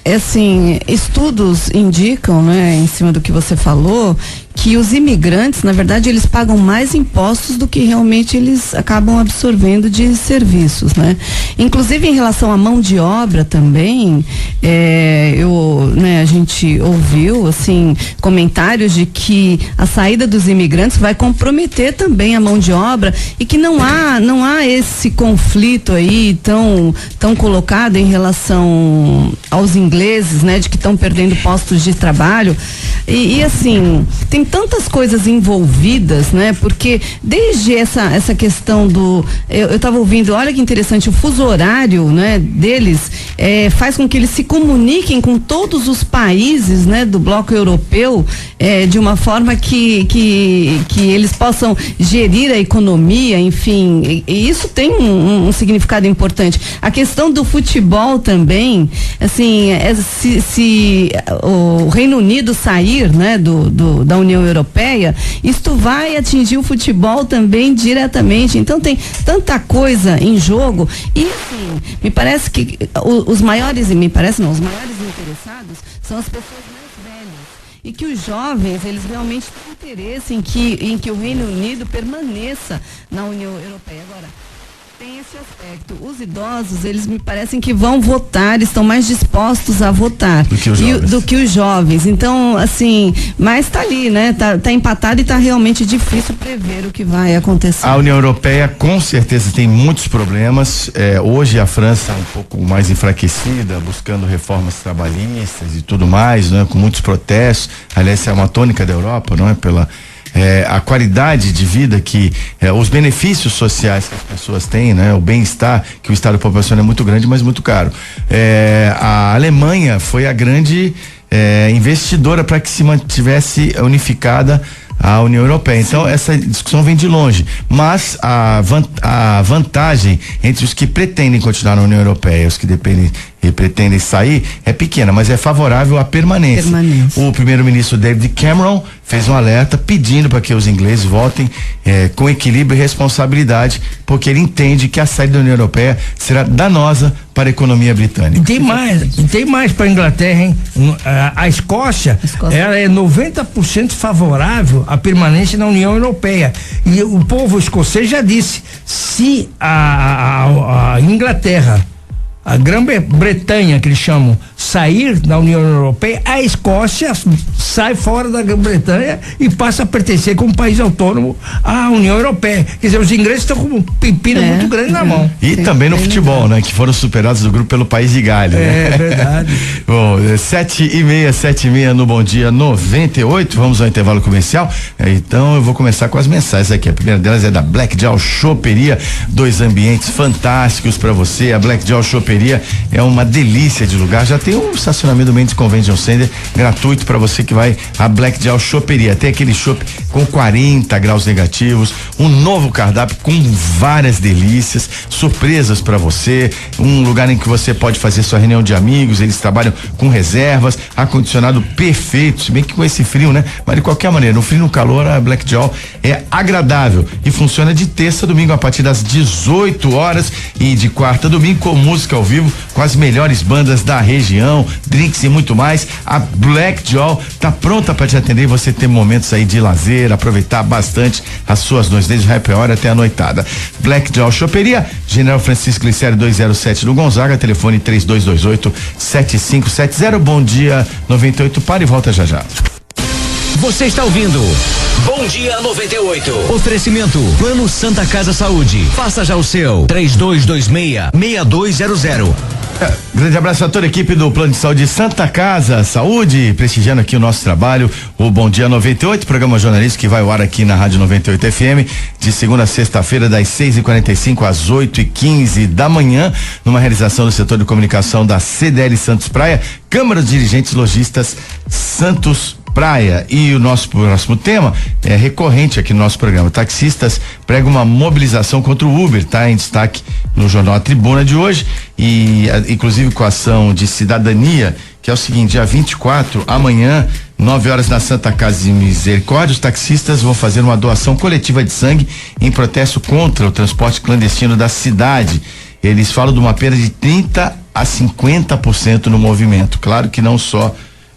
Assim, estudos indicam, né, em cima do que você falou, que os imigrantes, na verdade, eles pagam mais impostos do que realmente eles acabam absorvendo de serviços, né? Inclusive em relação à mão de obra também, a gente ouviu, assim, comentários de que a saída dos imigrantes vai comprometer também a mão de obra e que não há esse conflito aí tão colocado em relação aos ingleses, né? De que estão perdendo postos de trabalho e assim, tem tantas coisas envolvidas, né? Porque desde essa questão eu estava ouvindo, olha que interessante, o fuso horário, né, deles faz com que eles se comuniquem com todos os países, né, do bloco europeu, de uma forma que eles possam gerir a economia, enfim, e isso tem um significado importante. A questão do futebol também, assim, se o Reino Unido sair, né, da União Europeia, isto vai atingir o futebol também diretamente. Então tem tanta coisa em jogo e assim, me parece que os maiores interessados são as pessoas mais velhas e que os jovens, eles realmente têm interesse em que o Reino Unido permaneça na União Europeia. Agora, Tem esse aspecto. Os idosos, eles me parecem que vão votar, estão mais dispostos a votar do que os jovens. Então, assim, mas tá ali, né? Tá empatado e tá realmente difícil prever o que vai acontecer. A União Europeia com certeza tem muitos problemas. Hoje a França é um pouco mais enfraquecida, buscando reformas trabalhistas e tudo mais, né? Com muitos protestos. Aliás, é uma tônica da Europa, não é? Pela a qualidade de vida os benefícios sociais que as pessoas têm, né? O bem-estar que o Estado proporciona é muito grande, mas muito caro. A Alemanha foi a grande investidora para que se mantivesse unificada a União Europeia. Então, essa discussão vem de longe, mas a vantagem entre os que pretendem continuar na União Europeia e os que pretendem sair é pequena, mas é favorável à permanência. O primeiro-ministro David Cameron fez um alerta pedindo para que os ingleses votem com equilíbrio e responsabilidade, porque ele entende que a saída da União Europeia será danosa para a economia britânica. E tem mais para a Inglaterra, hein? A Escócia, ela é 90% favorável à permanência na União Europeia. E o povo escocês já disse, se a Inglaterra, a Grã-Bretanha, que eles chamam, sair da União Europeia, a Escócia sai fora da Grã-Bretanha e passa a pertencer como país autônomo à União Europeia. Quer dizer, os ingleses estão com um pepino muito grande na mão. E também no futebol, né? Que foram superados do grupo pelo país de Gales. É verdade. Bom, 7h30 no Bom Dia 98, vamos ao intervalo comercial. Então eu vou começar com as mensagens aqui. A primeira delas é da Black Jaw Choperia, 2 ambientes fantásticos para você. A Black Jaw Choperia é uma delícia de lugar. Já tem um estacionamento do Mendes Convention Center gratuito para você que vai à Black Jaw Choperia. Tem aquele chopp com 40 graus negativos, um novo cardápio com várias delícias, surpresas para você, um lugar em que você pode fazer sua reunião de amigos. Eles trabalham com reservas, ar-condicionado perfeito, se bem que com esse frio, né? Mas de qualquer maneira, no frio e no calor, a Black Jaw é agradável e funciona de terça a domingo a partir das 18 horas e de quarta a domingo com música ao vivo, com as melhores bandas da região, drinks e muito mais. A Black Jaw tá pronta para te atender e você ter momentos aí de lazer, aproveitar bastante as suas noites, desde o happy hour até a noitada. Black Jaw Choperia, General Francisco Glicério 207 do Gonzaga, telefone 3228-7570. Bom Dia 98, para e volta já já. Você está ouvindo Bom Dia 98. Oferecimento Plano Santa Casa Saúde. Faça já o seu. 3226-6200. Grande abraço a toda a equipe do Plano de Saúde Santa Casa Saúde, prestigiando aqui o nosso trabalho, o Bom Dia 98, programa jornalístico que vai ao ar aqui na Rádio 98 FM, de segunda a sexta-feira, das 6h45 às 8h15 da manhã, numa realização do setor de comunicação da CDL Santos Praia, Câmara dos Dirigentes Lojistas Santos Praia. E o nosso próximo tema é recorrente aqui no nosso programa. Taxistas pregam uma mobilização contra o Uber, tá em destaque no jornal A Tribuna de hoje, e inclusive com a ação de cidadania, que é o seguinte: dia 24, amanhã, 9 horas, na Santa Casa de Misericórdia, os taxistas vão fazer uma doação coletiva de sangue em protesto contra o transporte clandestino da cidade. Eles falam de uma perda de 30% a 50% no movimento. Claro que não só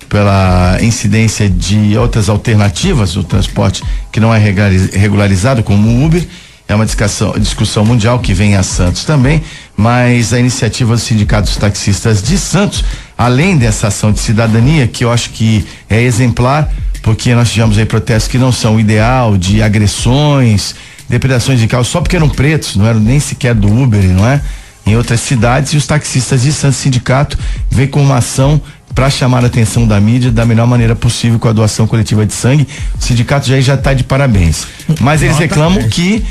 pela incidência de outras alternativas do transporte que não é regularizado, como o Uber. É uma discussão mundial que vem a Santos também, mas a iniciativa do Sindicato dos Taxistas de Santos, além dessa ação de cidadania, que eu acho que é exemplar, porque nós tivemos aí protestos que não são o ideal, de agressões, depredações de carros, só porque eram pretos, não eram nem sequer do Uber, não é? Em outras cidades, e os taxistas de Santos Sindicato vem com uma ação para chamar a atenção da mídia da melhor maneira possível com a doação coletiva de sangue. O sindicato já está de parabéns. Mas eles reclamam que,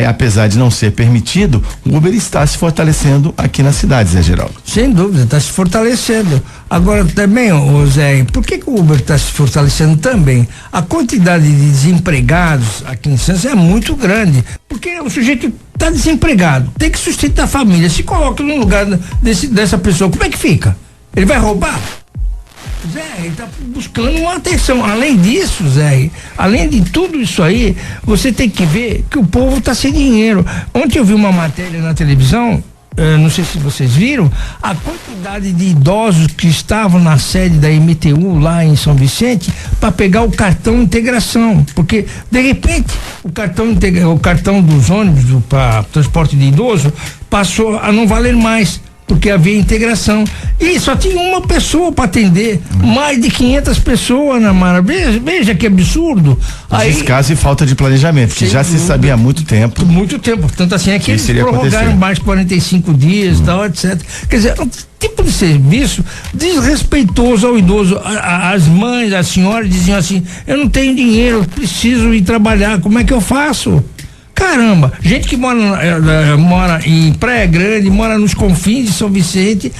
apesar de não ser permitido, o Uber está se fortalecendo aqui na cidade, Zé Geraldo. Sem dúvida, está se fortalecendo. Agora também, Zé, por que o Uber está se fortalecendo também? A quantidade de desempregados aqui em Santos é muito grande, porque o sujeito está desempregado, tem que sustentar a família, se coloca no lugar dessa pessoa, como é que fica? Ele vai roubar? Zé, ele está buscando uma atenção. Além disso, Zé, além de tudo isso aí, você tem que ver que o povo está sem dinheiro. Ontem eu vi uma matéria na televisão não sei se vocês viram, a quantidade de idosos que estavam na sede da MTU lá em São Vicente para pegar o cartão integração, porque de repente o cartão dos ônibus para transporte de idoso passou a não valer mais, porque havia integração e só tinha uma pessoa para atender mais de 500 pessoas, Ana Mara. Veja que absurdo. Descaso e falta de planejamento, que já se sabia há muito tempo, tanto assim é que eles prorrogaram mais 45 dias, tal, etc. Quer dizer, um tipo de serviço desrespeitoso ao idoso. As mães, as senhoras diziam assim: eu não tenho dinheiro, eu preciso ir trabalhar, como é que eu faço? Caramba, gente que mora em Praia Grande, mora nos confins de São Vicente,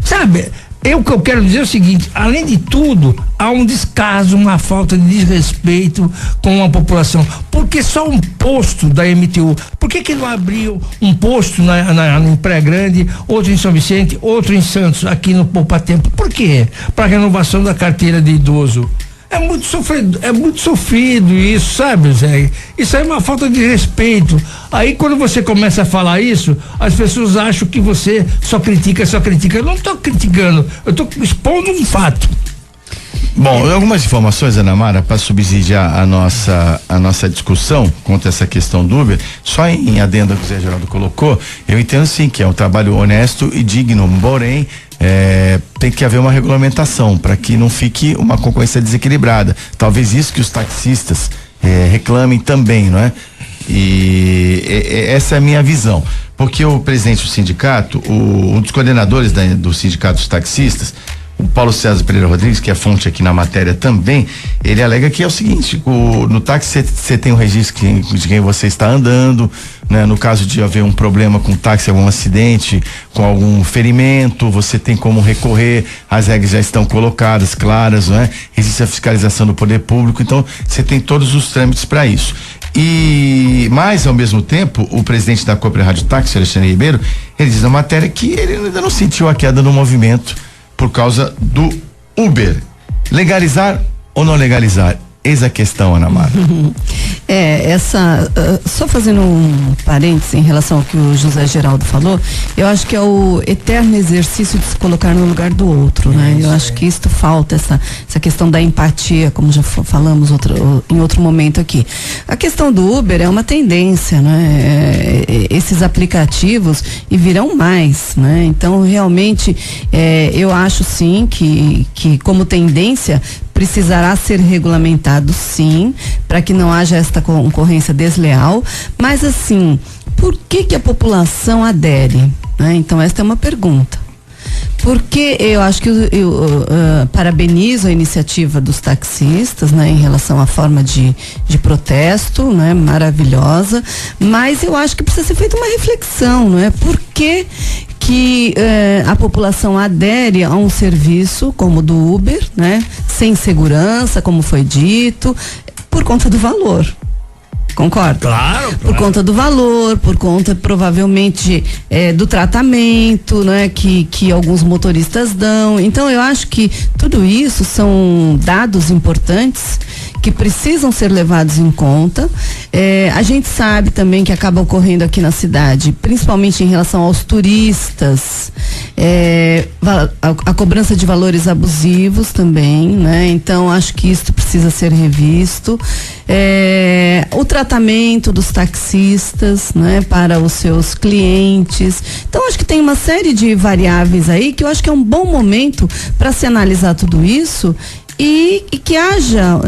sabe? O que eu quero dizer é o seguinte: além de tudo, há um descaso, uma falta de desrespeito com a população. Porque só um posto da MTU, por que não abriu um posto em Praia Grande, outro em São Vicente, outro em Santos, aqui no Poupa Tempo? Por quê? Para renovação da carteira de idoso. É muito sofrido isso, sabe, Zé? Isso aí é uma falta de respeito. Aí quando você começa a falar isso, as pessoas acham que você só critica. Eu não estou criticando, eu estou expondo um fato. Bom, algumas informações, Ana Mara, para subsidiar a nossa discussão contra essa questão do Uber, só em adendo que o Zé Geraldo colocou, eu entendo sim que é um trabalho honesto e digno, porém tem que haver uma regulamentação para que não fique uma concorrência desequilibrada. Talvez isso que os taxistas reclamem também, não é? E essa é a minha visão, porque o presidente do sindicato, um dos coordenadores do sindicato dos taxistas, o Paulo César Pereira Rodrigues, que é fonte aqui na matéria também, ele alega que é o seguinte: no táxi você tem o registro de quem você está andando, né? No caso de haver um problema com o táxi, algum acidente, com algum ferimento, você tem como recorrer, as regras já estão colocadas, claras, não é? Existe a fiscalização do poder público, então você tem todos os trâmites para isso. Mas ao mesmo tempo, o presidente da Cooper Rádio Táxi, Alexandre Ribeiro, ele diz na matéria que ele ainda não sentiu a queda no movimento por causa do Uber. Legalizar ou não legalizar? Eis a questão, Ana Mara. Só fazendo um parênteses em relação ao que o José Geraldo falou, eu acho que é o eterno exercício de se colocar no lugar do outro, né? Eu acho que isto falta, essa questão da empatia, como já falamos em outro momento aqui. A questão do Uber é uma tendência, né? Esses aplicativos, e virão mais, né? Então, realmente, eu acho sim que como tendência precisará ser regulamentado, sim, para que não haja esta concorrência desleal. Mas assim, por que a população adere, né? Então esta é uma pergunta. Porque eu acho que eu parabenizo a iniciativa dos taxistas, né, em relação à forma de protesto, né, maravilhosa, mas eu acho que precisa ser feita uma reflexão, não é? Por que a população adere a um serviço como o do Uber, né, sem segurança, como foi dito, por conta do valor. Concorda? Claro. Por conta do valor, por conta provavelmente do tratamento, né, que alguns motoristas dão. Então eu acho que tudo isso são dados importantes que precisam ser levados em conta. A gente sabe também que acaba ocorrendo aqui na cidade, principalmente em relação aos turistas, a cobrança de valores abusivos também, né? Então acho que isso precisa ser revisto. O tratamento dos taxistas, né, para os seus clientes. Então acho que tem uma série de variáveis aí que eu acho que é um bom momento para se analisar tudo isso e que haja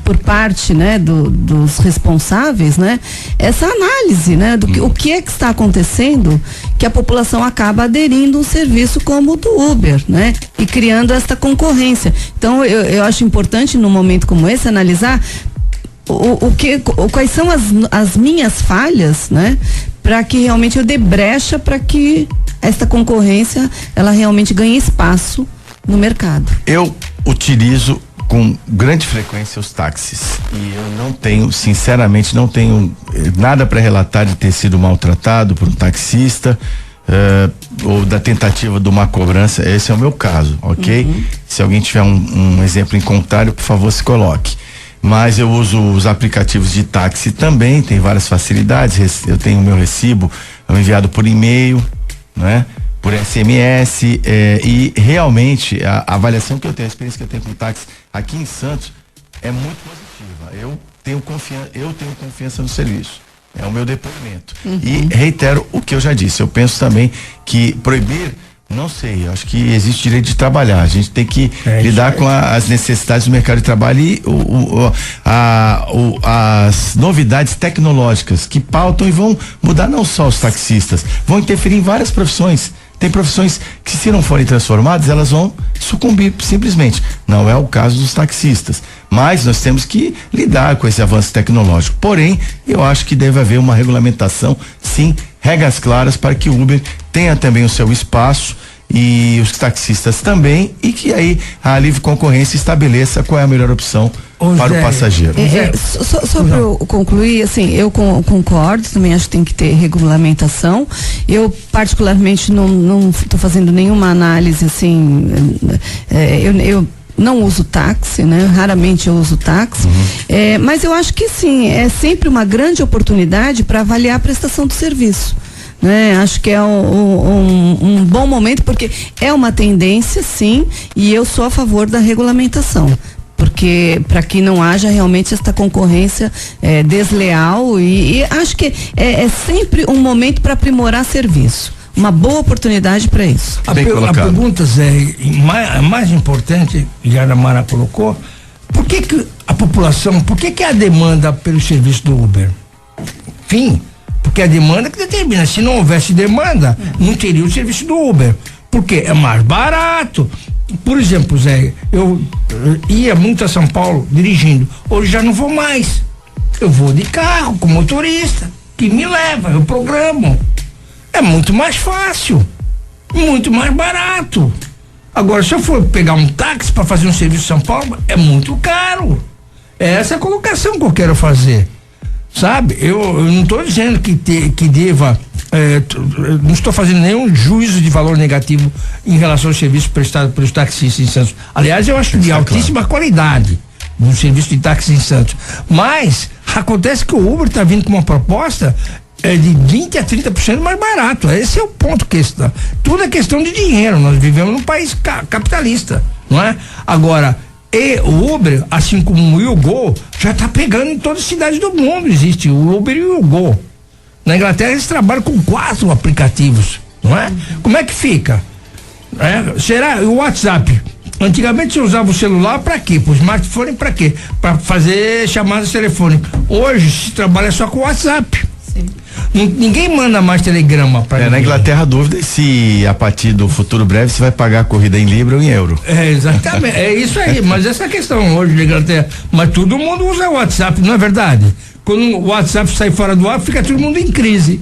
por parte, né, dos responsáveis, né, essa análise, né, o que é que está acontecendo que a população acaba aderindo a um serviço como o do Uber, né, e criando esta concorrência. Então eu acho importante num momento como esse analisar quais são as minhas falhas, né, para que realmente eu dê brecha para que esta concorrência ela realmente ganhe espaço no mercado. Eu utilizo com grande frequência os táxis e eu sinceramente não tenho nada para relatar de ter sido maltratado por um taxista ou da tentativa de uma cobrança. Esse é o meu caso, ok? Uhum. Se alguém tiver um exemplo em contrário, por favor, se coloque. Mas eu uso os aplicativos de táxi também, tem várias facilidades. Eu tenho o meu recibo enviado por e-mail, né? Por SMS, e realmente a avaliação que eu tenho, a experiência que eu tenho com táxi aqui em Santos é muito positiva. Eu tenho confiança no serviço. É o meu depoimento. E reitero o que eu já disse. Eu penso também que proibir, não sei, eu acho que existe direito de trabalhar. A gente tem que lidar com as necessidades do mercado de trabalho e as novidades tecnológicas que pautam e vão mudar não só os taxistas, vão interferir em várias profissões. Tem profissões que, se não forem transformadas, elas vão sucumbir simplesmente. Não é o caso dos taxistas. Mas nós temos que lidar com esse avanço tecnológico. Porém, eu acho que deve haver uma regulamentação, sim, regras claras para que o Uber tenha também o seu espaço e os taxistas também, e que aí a livre concorrência estabeleça qual é a melhor opção para o passageiro. Só para eu concluir, assim, eu concordo, também acho que tem que ter regulamentação. Eu particularmente não estou fazendo nenhuma análise assim, eu não uso táxi, né? Raramente eu uso táxi, mas eu acho que sim, é sempre uma grande oportunidade para avaliar a prestação do serviço. Acho que é um bom momento, porque é uma tendência, sim, e eu sou a favor da regulamentação, porque para que não haja realmente esta concorrência desleal, e acho que é sempre um momento para aprimorar serviço, uma boa oportunidade para isso. A pergunta, Zé, mais importante, já a Mara colocou, por que a população, por que a demanda pelo serviço do Uber? Enfim, porque a demanda que determina. Se não houvesse demanda, não teria o serviço do Uber. Porque é mais barato. Por exemplo, Zé, eu ia muito a São Paulo dirigindo. Hoje já não vou mais. Eu vou de carro com motorista que me leva, eu programo. É muito mais fácil, muito mais barato. Agora, se eu for pegar um táxi para fazer um serviço em São Paulo, é muito caro. É essa a colocação que eu quero fazer. Sabe, eu não estou dizendo que deva, não estou fazendo nenhum juízo de valor negativo em relação ao serviço prestado pelos taxistas em Santos. Aliás, eu acho de altíssima qualidade no serviço de táxi em Santos. Mas acontece que o Uber está vindo com uma proposta de 20% a 30% mais barato. Esse é o ponto que está. Tudo é questão de dinheiro. Nós vivemos num país capitalista, não é? Agora, e o Uber, assim como o YouGo, já está pegando em todas as cidades do mundo. Existe o Uber e o YouGo. Na Inglaterra eles trabalham com 4 aplicativos, não é? Como é que fica? Será o WhatsApp? Antigamente você usava o celular para quê? Para o smartphone para quê? Para fazer chamadas telefônicas. Hoje se trabalha só com o WhatsApp. Sim. Ninguém manda mais telegrama para ninguém. Na Inglaterra a dúvida é se a partir do futuro breve você vai pagar a corrida em libra ou em euro. Exatamente, é isso aí, mas essa é a questão hoje na Inglaterra. Mas todo mundo usa o WhatsApp, não é verdade? Quando o WhatsApp sai fora do ar, fica todo mundo em crise.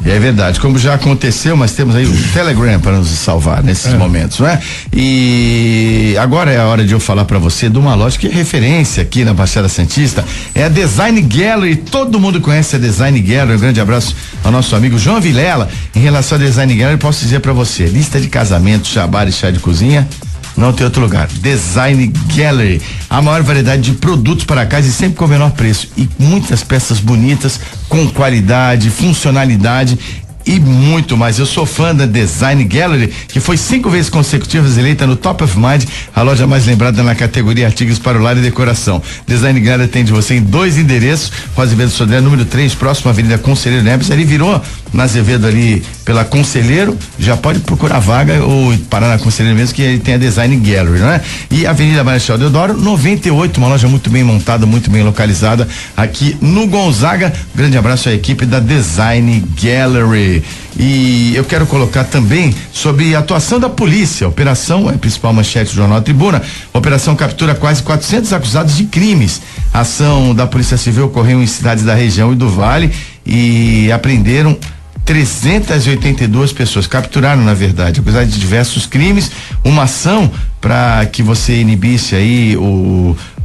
É verdade, como já aconteceu, mas temos aí o Telegram para nos salvar nesses momentos, não é? E agora é a hora de eu falar para você de uma loja que é referência aqui na Baixada Santista, é a Design Gallery. Todo mundo conhece a Design Gallery. Um grande abraço ao nosso amigo João Vilela. Em relação à Design Gallery, posso dizer para você, lista de casamento, jabá e chá de cozinha, não tem outro lugar. Design Gallery, a maior variedade de produtos para casa e sempre com o menor preço, e muitas peças bonitas, com qualidade, funcionalidade e muito mais. Eu sou fã da Design Gallery, que foi 5 vezes consecutivas eleita no Top of Mind, a loja mais lembrada na categoria artigos para o lar e decoração. Design Gallery atende você em 2 endereços, Rosa Azevedo Sodré, número 3, próximo à Avenida Conselheiro Neves. Ali virou na Azevedo ali pela Conselheiro, já pode procurar vaga ou parar na Conselheiro mesmo, que ele tem a Design Gallery, não é? E Avenida Marechal Deodoro 98, uma loja muito bem montada, muito bem localizada aqui no Gonzaga. Grande abraço à equipe da Design Gallery. E eu quero colocar também sobre a atuação da polícia. A operação é a principal manchete do jornal Tribuna. A operação captura quase 400 acusados de crimes. A ação da Polícia Civil ocorreu em cidades da região e do Vale e apreenderam 382 pessoas, capturaram na verdade, acusados de diversos crimes. Uma ação para que você inibisse aí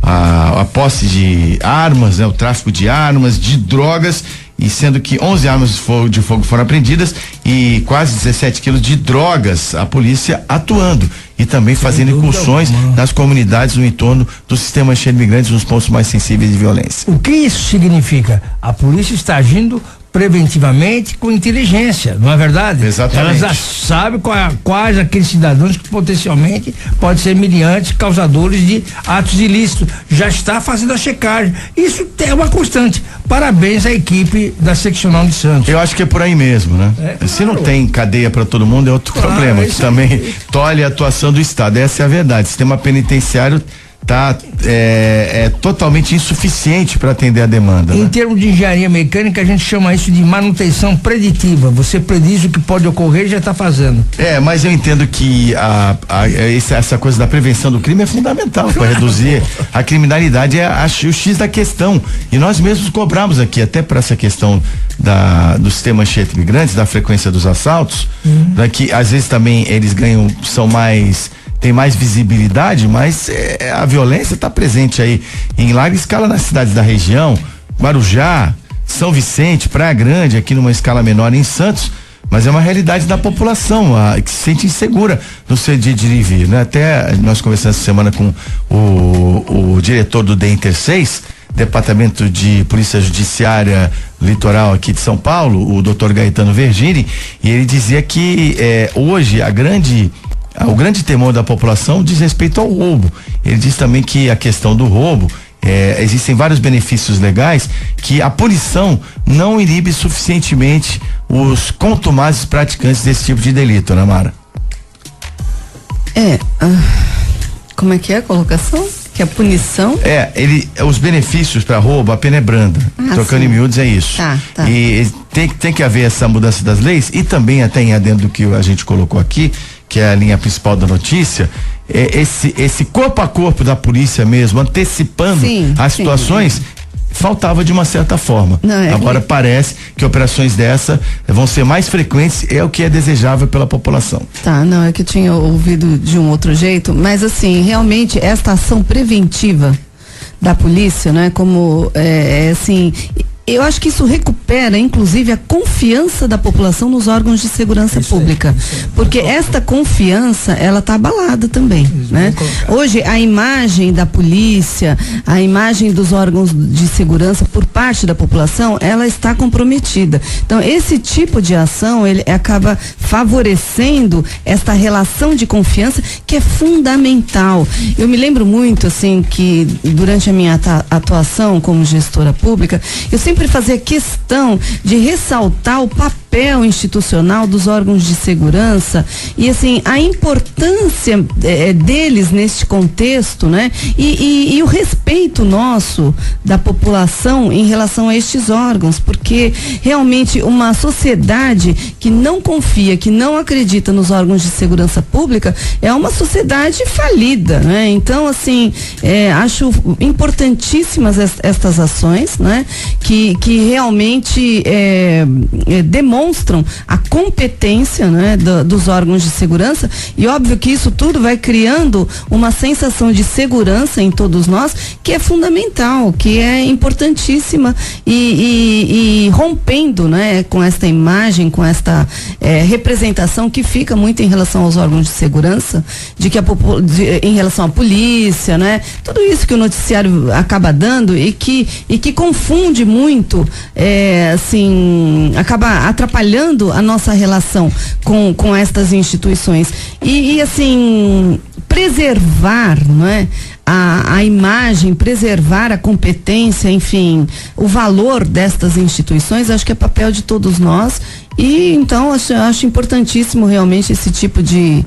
a posse de armas, né, o tráfico de armas, de drogas, e sendo que 11 armas de fogo foram apreendidas e quase 17 quilos de drogas. A polícia atuando e também fazendo incursões nas comunidades no entorno do sistema cheio de imigrantes, nos pontos mais sensíveis de violência. O que isso significa? A polícia está agindo preventivamente com inteligência, não é verdade? Exatamente. Elas já sabem quais aqueles cidadãos que potencialmente podem ser miliantes, causadores de atos ilícitos. Já está fazendo a checagem. Isso é uma constante. Parabéns à equipe da Seccional de Santos. Eu acho que é por aí mesmo, né? Claro. Se não tem cadeia para todo mundo, é outro problema, que também tolhe a atuação do Estado. Essa é a verdade. O sistema penitenciário tá totalmente insuficiente para atender a demanda. Em né? termos de engenharia mecânica, a gente chama isso de manutenção preditiva. Você prediz o que pode ocorrer e já está fazendo. Mas eu entendo que essa coisa da prevenção do crime é fundamental para reduzir a criminalidade, o X da questão. E nós mesmos cobramos aqui, até para essa questão do sistema Anchieta Imigrantes, da frequência dos assaltos, né, que às vezes também eles tem mais visibilidade, mas a violência está presente aí em larga escala nas cidades da região, Guarujá, São Vicente, Praia Grande, aqui numa escala menor em Santos, mas é uma realidade da população que se sente insegura no seu dia de ir e vir, né? Até nós conversamos essa semana com o diretor do DENTER 6, Departamento de Polícia Judiciária Litoral aqui de São Paulo, o Dr. Gaetano Vergini, e ele dizia que hoje o grande temor da população diz respeito ao roubo. Ele diz também que a questão do roubo, existem vários benefícios legais que a punição não inibe suficientemente os contumazes praticantes desse tipo de delito, né, Mara? Como é que é a colocação? Que a punição? Os benefícios para roubo, a pena é branda. Trocando em miúdos é isso. Tá. E tem que haver essa mudança das leis e também até em adendo do que a gente colocou aqui, que é a linha principal da notícia, esse corpo a corpo da polícia mesmo, antecipando as situações, faltava de uma certa forma. Agora parece que operações dessa vão ser mais frequentes, é o que é desejável pela população. É que eu tinha ouvido de um outro jeito, mas assim, realmente esta ação preventiva da polícia, né, como assim, eu acho que isso recupera, inclusive, a confiança da população nos órgãos de segurança pública. Porque esta confiança, ela está abalada também, né? Hoje, a imagem da polícia, a imagem dos órgãos de segurança por parte da população, ela está comprometida. Então, esse tipo de ação, ele acaba favorecendo esta relação de confiança que é fundamental. Eu me lembro muito, assim, que durante a minha atuação como gestora pública, eu sempre fazia questão de ressaltar o papel institucional dos órgãos de segurança e assim a importância deles neste contexto, né? E o respeito nosso da população em relação a estes órgãos, porque realmente uma sociedade que não confia, que não acredita nos órgãos de segurança pública é uma sociedade falida, né? Então assim, acho importantíssimas estas ações, né? Que realmente demonstram a competência, né, dos órgãos de segurança, e óbvio que isso tudo vai criando uma sensação de segurança em todos nós que é fundamental, que é importantíssima e rompendo, né, com esta imagem, com esta representação que fica muito em relação aos órgãos de segurança, de que em relação à polícia, né, tudo isso que o noticiário acaba dando e que confunde muito, assim, acaba atrapalhando a nossa relação com estas instituições e assim, preservar, não é? A imagem, preservar a competência, enfim, o valor destas instituições, acho que é papel de todos nós e então acho importantíssimo realmente esse tipo de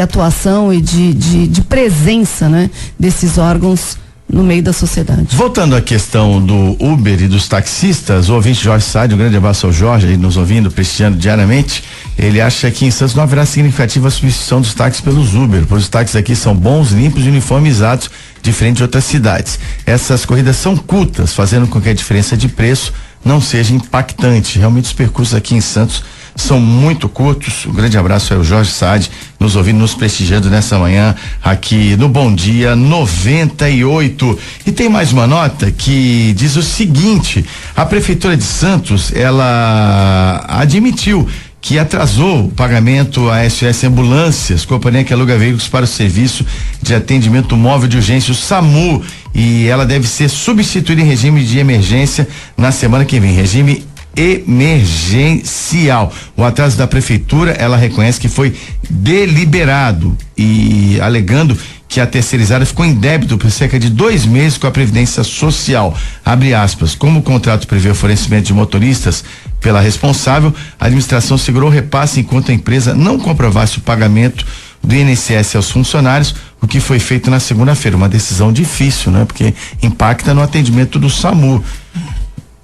atuação e de presença, né, desses órgãos no meio da sociedade. Voltando à questão do Uber e dos taxistas, o ouvinte Jorge Sade, um grande abraço ao Jorge aí nos ouvindo, prestigiando diariamente, ele acha que em Santos não haverá significativa substituição dos táxis pelos Uber, pois os táxis aqui são bons, limpos e uniformizados, diferente de outras cidades. Essas corridas são curtas, fazendo com que a diferença de preço não seja impactante. Realmente os percursos aqui em Santos são muito curtos. Um grande abraço ao Jorge Sade, nos ouvindo, nos prestigiando nessa manhã aqui no Bom Dia 98. E tem mais uma nota que diz o seguinte: a Prefeitura de Santos, ela admitiu que atrasou o pagamento à SOS Ambulâncias, companhia que aluga veículos para o serviço de atendimento móvel de urgência, o SAMU, e ela deve ser substituída em regime de emergência na semana que vem, regime emergencial. O atraso da prefeitura, ela reconhece que foi deliberado e alegando que a terceirizada ficou em débito por cerca de 2 meses com a Previdência Social. Abre aspas, como o contrato prevê o fornecimento de motoristas pela responsável, a administração segurou o repasse enquanto a empresa não comprovasse o pagamento do INSS aos funcionários, o que foi feito na segunda-feira. Uma decisão difícil, né? Porque impacta no atendimento do SAMU. O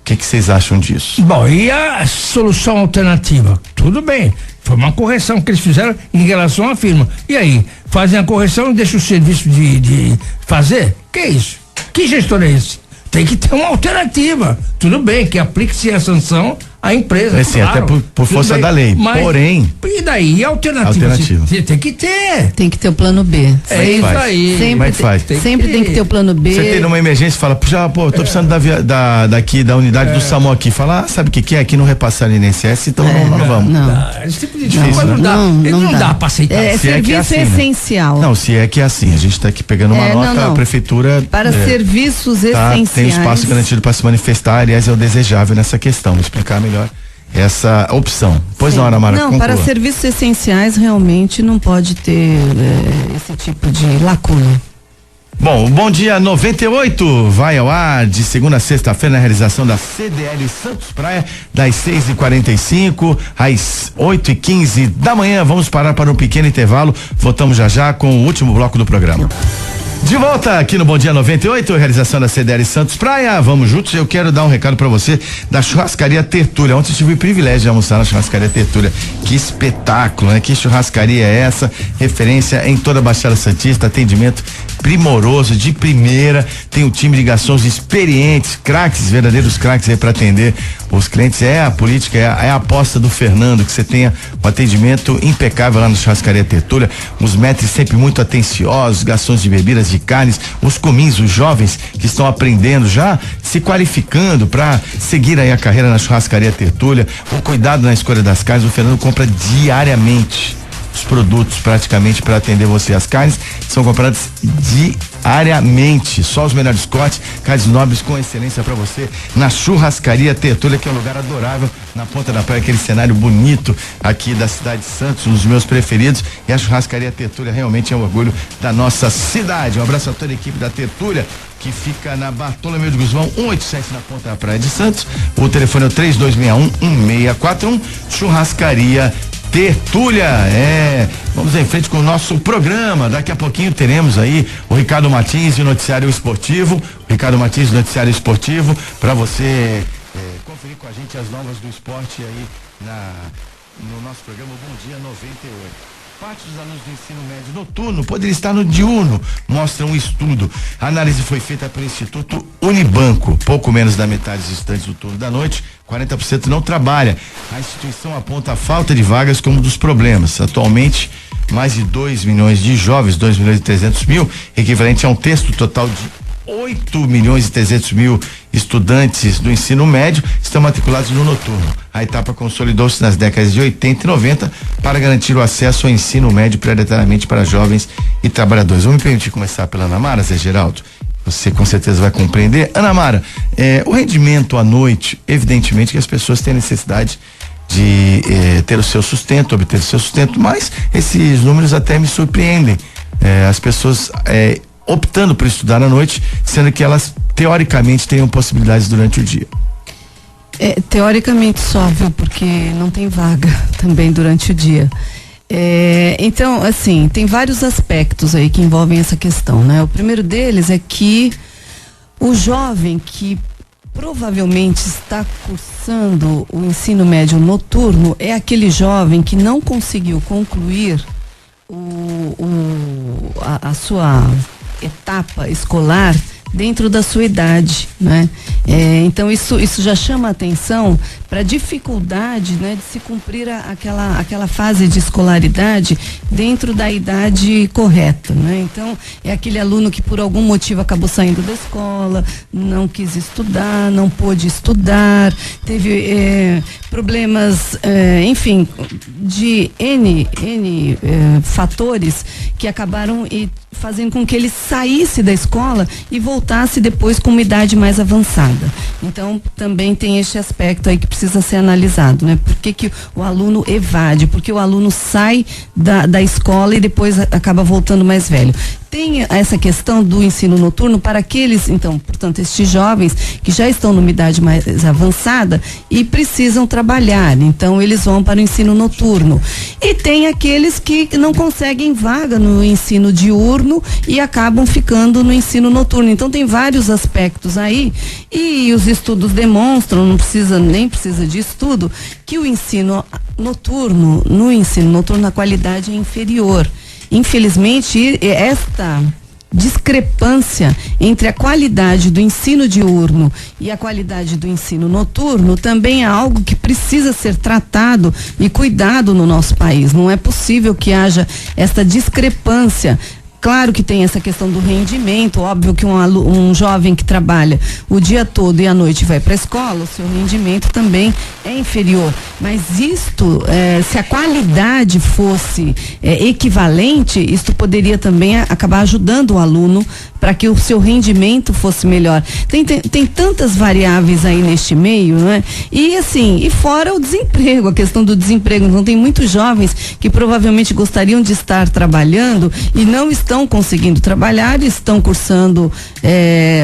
que vocês acham disso? Bom, e a solução alternativa? Tudo bem, foi uma correção que eles fizeram em relação à firma. E aí, fazem a correção e deixam o serviço de fazer? Que isso? Que gestor é esse? Tem que ter uma alternativa. Tudo bem que aplique-se a sanção à empresa. É sim, claro, até por força da lei. Mas, porém. E daí? E a alternativa? Você tem que ter. Tem que ter o plano B. É isso aí. Sempre, sempre tem que ter o plano B. Você tem numa emergência e fala, puxa, pô, tô precisando daqui da unidade do SAMU aqui. Fala, sabe o que é? Aqui não repassaram INSS, então não vamos. Esse tipo de desculpa não dá pra aceitar. Serviço é essencial. Não, se é que é assim, a gente tá aqui pegando uma nota, a prefeitura. Para serviços essenciais. Tem espaço garantido para se manifestar, aliás, é o desejável nessa questão. Vou explicar melhor essa opção. Pois não, Ana Mara, não, conclua. Para serviços essenciais realmente não pode ter esse tipo de lacuna. Bom, o Bom Dia 98 vai ao ar de segunda a sexta-feira na realização da CDL Santos Praia, das 6h45 às 8h15 da manhã. Vamos parar para um pequeno intervalo. Voltamos já com o último bloco do programa. De volta aqui no Bom Dia 98, realização da CDL Santos Praia. Vamos juntos. Eu quero dar um recado pra você da Churrascaria Tertúlia. Ontem eu tive o privilégio de almoçar na Churrascaria Tertúlia. Que espetáculo, né? Que churrascaria é essa? Referência em toda a Baixada Santista, atendimento primoroso, de primeira. Tem um time de garçons experientes, craques, verdadeiros craques aí pra atender os clientes. É a política, é a aposta do Fernando, que você tenha um atendimento impecável lá na Churrascaria Tertúlia. Os maîtres sempre muito atenciosos, garçons de bebidas, de carnes, os comins, os jovens que estão aprendendo, já se qualificando para seguir aí a carreira na Churrascaria Tertúlia. O cuidado na escolha das carnes, o Fernando compra diariamente os produtos praticamente para atender você. As carnes são compradas diariamente, só os melhores cortes, carnes nobres com excelência para você na Churrascaria Tertúlia, que é um lugar adorável na ponta da praia, aquele cenário bonito aqui da cidade de Santos, um dos meus preferidos. E a Churrascaria Tertúlia realmente é um orgulho da nossa cidade. Um abraço a toda a equipe da Tertúlia, que fica na Bartolomeu de Guzmão 187, na ponta da praia de Santos. O telefone é o 3261-1641. Churrascaria Tertúlia, vamos em frente com o nosso programa. Daqui a pouquinho teremos aí o Ricardo Martins e o Noticiário Esportivo. O Ricardo Martins, Noticiário Esportivo, para você conferir com a gente as novas do esporte aí no nosso programa Bom Dia 98. Parte dos alunos do ensino médio noturno poderia estar no diurno, mostra um estudo. A análise foi feita pelo Instituto Unibanco. Pouco menos da metade dos estudantes do turno da noite, 40% não trabalha. A instituição aponta a falta de vagas como um dos problemas. Atualmente, mais de 2 milhões de jovens, 2.300.000, equivalente a um terço total de 8.300.000 estudantes do ensino médio estão matriculados no noturno. A etapa consolidou-se nas décadas de 80 e 90 para garantir o acesso ao ensino médio prioritariamente para jovens e trabalhadores. Vou me permitir começar pela Ana Mara, Zé Geraldo. Você com certeza vai compreender. Ana Mara, o rendimento à noite, evidentemente que as pessoas têm necessidade de ter o seu sustento, obter o seu sustento, mas esses números até me surpreendem. As pessoas optando por estudar à noite, sendo que elas teoricamente tenham possibilidades durante o dia. Teoricamente só, viu? Porque não tem vaga também durante o dia. Então, assim, tem vários aspectos aí que envolvem essa questão, né? O primeiro deles é que o jovem que provavelmente está cursando o ensino médio noturno é aquele jovem que não conseguiu concluir a sua etapa escolar dentro da sua idade, né? Então isso já chama a atenção para a dificuldade, né, de se cumprir aquela fase de escolaridade dentro da idade correta, né? Então é aquele aluno que por algum motivo acabou saindo da escola, não quis estudar, não pôde estudar, teve problemas, enfim, de N fatores que acabaram fazendo com que ele saísse da escola e voltasse depois com uma idade mais avançada. Então, também tem este aspecto aí que precisa ser analisado, né? Por que o aluno evade? Porque o aluno sai da escola e depois acaba voltando mais velho. Tem essa questão do ensino noturno para aqueles, então, portanto, estes jovens que já estão numa idade mais avançada e precisam trabalhar, então eles vão para o ensino noturno. E tem aqueles que não conseguem vaga no ensino diurno e acabam ficando no ensino noturno. Então tem vários aspectos aí e os estudos demonstram, nem precisa de estudo, que o ensino noturno, a qualidade é inferior. Infelizmente, esta discrepância entre a qualidade do ensino diurno e a qualidade do ensino noturno também é algo que precisa ser tratado e cuidado no nosso país. Não é possível que haja esta discrepância. Claro que tem essa questão do rendimento, óbvio que um jovem que trabalha o dia todo e à noite vai para a escola, o seu rendimento também é inferior. Mas se a qualidade fosse equivalente, isto poderia também acabar ajudando o aluno para que o seu rendimento fosse melhor. Tem tantas variáveis aí neste meio, né? E fora o desemprego, a questão do desemprego. Então tem muitos jovens que provavelmente gostariam de estar trabalhando e não estão conseguindo trabalhar, estão cursando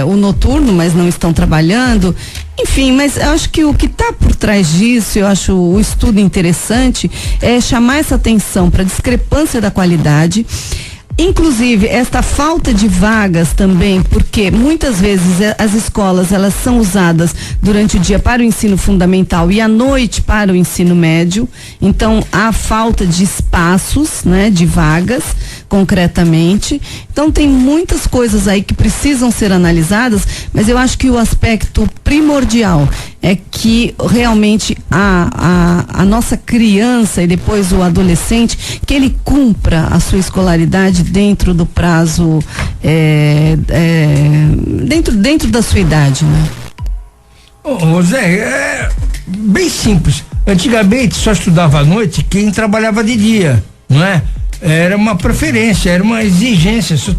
o noturno, mas não estão trabalhando. Enfim, mas eu acho que o que está por trás disso, eu acho o estudo interessante, é chamar essa atenção para a discrepância da qualidade. Inclusive, esta falta de vagas também, porque muitas vezes as escolas, elas são usadas durante o dia para o ensino fundamental e à noite para o ensino médio. Então, há falta de espaços, né, de vagas, concretamente. Então, tem muitas coisas aí que precisam ser analisadas, mas eu acho que o aspecto primordial é que realmente a nossa criança e depois o adolescente, que ele cumpra a sua escolaridade dentro do prazo, dentro da sua idade, né? Ô Zé, é bem simples. Antigamente só estudava à noite quem trabalhava de dia, não é? Era uma preferência, era uma exigência, só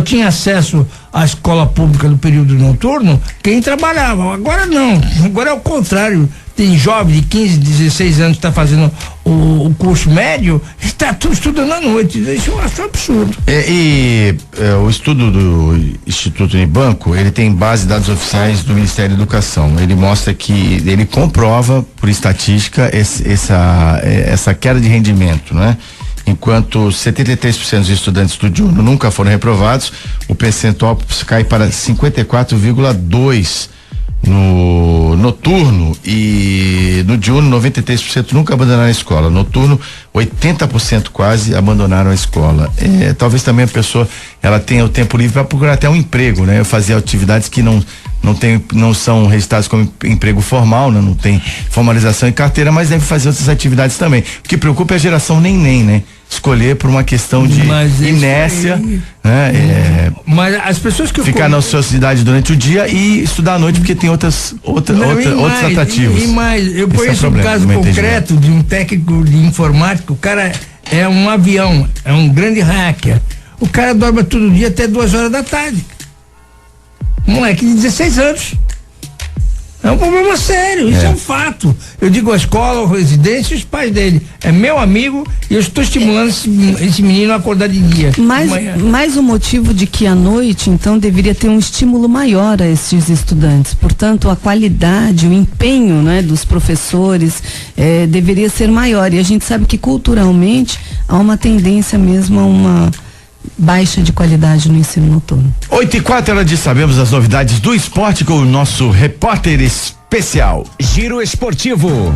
tinha acesso à escola pública no período noturno quem trabalhava. Agora não, agora é o contrário. Tem jovem de 15, 16 anos que está fazendo o curso médio, está tudo estudando à noite. Isso eu acho absurdo. O estudo do Instituto Unibanco, ele tem base de dados oficiais do Ministério da Educação. Ele mostra que, ele comprova por estatística essa queda de rendimento, né? Enquanto 73% dos estudantes do diurno nunca foram reprovados, o percentual cai para 54,2% no noturno, e no diurno 93% nunca abandonaram a escola. Noturno, 80% quase abandonaram a escola. Talvez também a pessoa ela tenha o tempo livre para procurar até um emprego, né? Eu fazia atividades que não são registradas como emprego formal, né? Não tem formalização em carteira, mas deve fazer outras atividades também. O que preocupa é a geração neném, né? Escolher por uma questão de inércia, né? Mas as pessoas que ficar na ociosidade durante o dia e estudar à noite porque tem outros atrativos. Eu conheço um caso concreto de um técnico de informática. O cara é um avião, é um grande hacker. O cara dorme todo dia até 2 horas da tarde. Moleque de 16 anos. É um problema sério, isso é um fato. Eu digo a escola, a residência e os pais dele. É meu amigo e eu estou estimulando esse menino a acordar de dia. Mais o motivo de que à noite, então, deveria ter um estímulo maior a esses estudantes. Portanto, a qualidade, o empenho, né, dos professores deveria ser maior. E a gente sabe que culturalmente há uma tendência mesmo a uma baixa de qualidade no ensino noturno. 8:04, ela diz, sabemos as novidades do esporte com o nosso repórter especial. Giro Esportivo.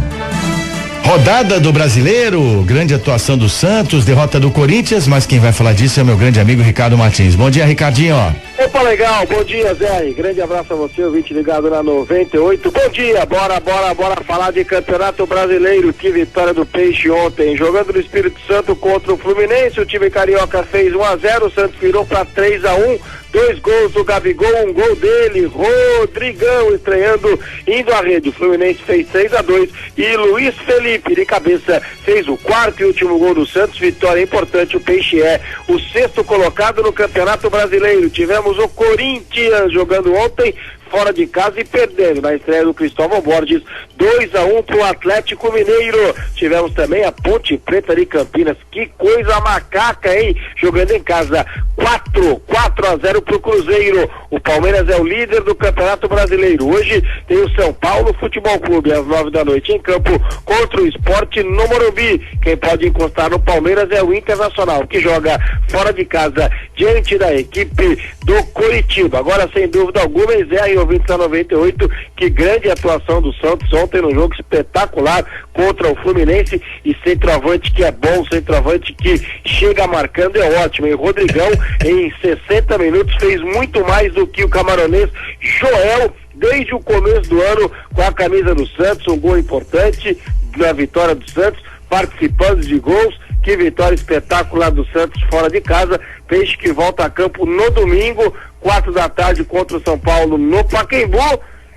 Rodada do Brasileiro, grande atuação do Santos, derrota do Corinthians, mas quem vai falar disso é meu grande amigo Ricardo Martins. Bom dia, Ricardinho. Opa, legal, bom dia, Zé. Grande abraço a você, ouvinte ligado na 98. Bom dia, bora falar de Campeonato Brasileiro. Que vitória do Peixe ontem, jogando no Espírito Santo contra o Fluminense. O time carioca fez 1-0, o Santos virou para 3-1. 2 gols do Gabigol, 1 gol dele, Rodrigão estreando, indo à rede. O Fluminense fez 6-2 e Luiz Felipe de cabeça fez o 4º e último gol do Santos. Vitória importante, o Peixe é o 6º colocado no Campeonato Brasileiro. Tivemos o Corinthians jogando ontem fora de casa e perdendo na estreia do Cristóvão Borges, 2-1 pro Atlético Mineiro. Tivemos também a Ponte Preta de Campinas, que coisa macaca, hein? Jogando em casa, 4-0 pro Cruzeiro. O Palmeiras é o líder do Campeonato Brasileiro. Hoje tem o São Paulo Futebol Clube às 9 da noite em campo contra o Sport no Morumbi. Quem pode encostar no Palmeiras é o Internacional, que joga fora de casa diante da equipe do Coritiba. Agora, sem dúvida alguma, Zé, ouvintes da 98, que grande atuação do Santos ontem no jogo espetacular contra o Fluminense, e centroavante que é bom, centroavante que chega marcando é ótimo. E Rodrigão, em 60 minutos, fez muito mais do que o camaronês Joel desde o começo do ano com a camisa do Santos, um gol importante na vitória do Santos, participando de gols. Que vitória espetacular do Santos fora de casa. Peixe que volta a campo no domingo, 4 da tarde contra o São Paulo no Pacaembu.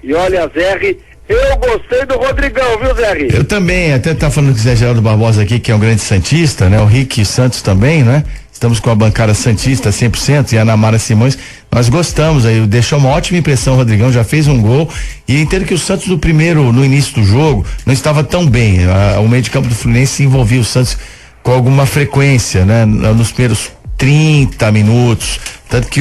E olha, Zé, eu gostei do Rodrigão, viu, Zé? Eu também, até tá falando com o Zé Geraldo Barbosa aqui, que é um grande santista, né? O Rick Santos também, né? Estamos com a bancada santista 100% e a Ana Mara Simões, nós gostamos aí, deixou uma ótima impressão o Rodrigão, já fez um gol, e entendo que o Santos no início do jogo, não estava tão bem, o meio de campo do Fluminense envolvia o Santos com alguma frequência, né? Nos primeiros 30 minutos, tanto que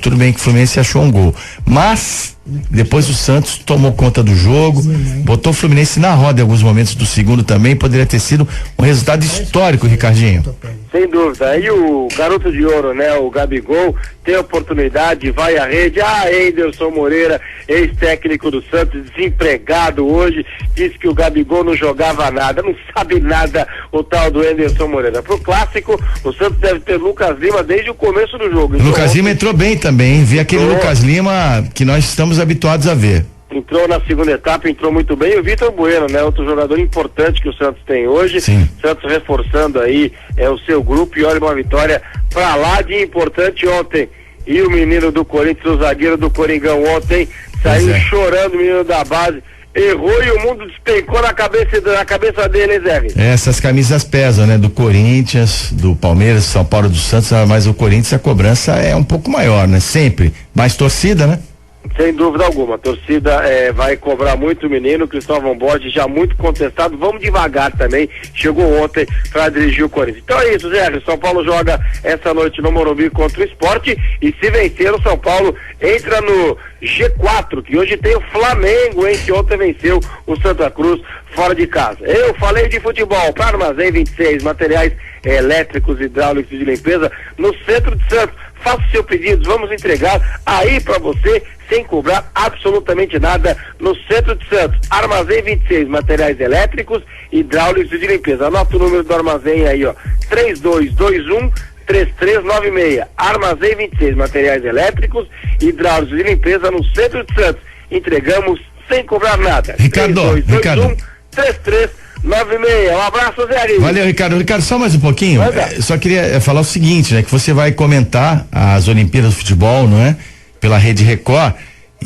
tudo bem que o Fluminense achou um gol, mas depois o Santos tomou conta do jogo, botou o Fluminense na roda em alguns momentos do segundo também, poderia ter sido um resultado histórico, Ricardinho. Sem dúvida, aí o garoto de ouro, né, o Gabigol, tem oportunidade, vai à rede. Anderson Moreira, ex-técnico do Santos, desempregado hoje, disse que o Gabigol não jogava nada, não sabe nada o tal do Anderson Moreira. Pro clássico, o Santos deve ter Lucas Lima desde o começo do jogo. O Lucas Lima entrou bem também, vi aquele Lucas Lima que nós estamos habituados a ver. Entrou na segunda etapa, entrou muito bem. E o Vitor Bueno, né? Outro jogador importante que o Santos tem hoje. Sim. Santos reforçando aí o seu grupo, e olha, uma vitória pra lá de importante ontem. E o menino do Corinthians, o zagueiro do Coringão ontem, saiu chorando, o menino da base. Errou e o mundo despencou na cabeça dele, hein, Zé? Essas camisas pesam, né? Do Corinthians, do Palmeiras, São Paulo, do Santos, mas o Corinthians, a cobrança é um pouco maior, né? Sempre. Mais torcida, né? Sem dúvida alguma, a torcida vai cobrar muito o menino, Cristóvão Borges, já muito contestado. Vamos devagar também, chegou ontem para dirigir o Corinthians. Então é isso, Zé, o São Paulo joga essa noite no Morumbi contra o Sport, e se vencer o São Paulo entra no G4, que hoje tem o Flamengo, hein, que ontem venceu o Santa Cruz fora de casa. Eu falei de futebol para Armazém 26, materiais elétricos, hidráulicos e de limpeza no centro de Santos. Faça o seu pedido, vamos entregar aí para você sem cobrar absolutamente nada no centro de Santos. Armazém 26, materiais elétricos, hidráulicos e de limpeza. Anota o número do armazém aí, ó, 3221-3396. Armazém 26, materiais elétricos, hidráulicos e de limpeza no centro de Santos. Entregamos sem cobrar nada. Ricardo. 3396. Um abraço, Zé Ari. Valeu, Ricardo. Ricardo, só mais um pouquinho. Só queria falar o seguinte, né? Que você vai comentar as Olimpíadas de Futebol, não é? Pela Rede Record,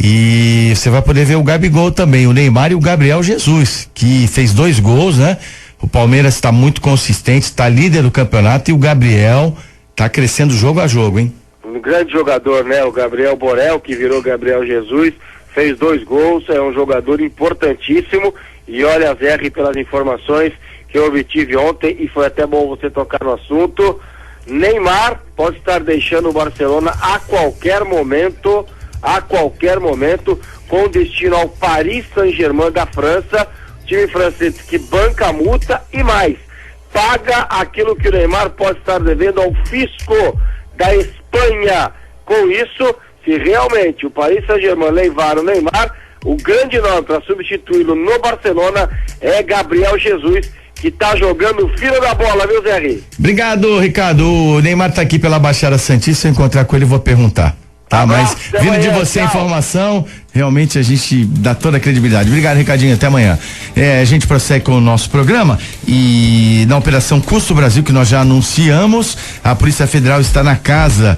e você vai poder ver o Gabigol também, o Neymar e o Gabriel Jesus, que fez 2 gols, né? O Palmeiras está muito consistente, está líder do campeonato, e o Gabriel está crescendo jogo a jogo, hein? Um grande jogador, né? O Gabriel Borel, que virou Gabriel Jesus, fez 2 gols, é um jogador importantíssimo. E olha, Zé, pelas informações que eu obtive ontem, e foi até bom você tocar no assunto, Neymar pode estar deixando o Barcelona a qualquer momento, com destino ao Paris Saint-Germain da França, time francês que banca a multa e mais, paga aquilo que o Neymar pode estar devendo ao fisco da Espanha. Com isso, se realmente o Paris Saint-Germain levar o Neymar, o grande nome para substituí-lo no Barcelona é Gabriel Jesus, que tá jogando fila da bola, viu, Zé Ri? Obrigado, Ricardo. O Neymar tá aqui pela Baixada Santista, se eu encontrar com ele, vou perguntar. Tá, mas vindo de você a informação, realmente a gente dá toda a credibilidade. Obrigado, Ricardinho, até amanhã. A gente prossegue com o nosso programa, e na Operação Custo Brasil, que nós já anunciamos, a Polícia Federal está na casa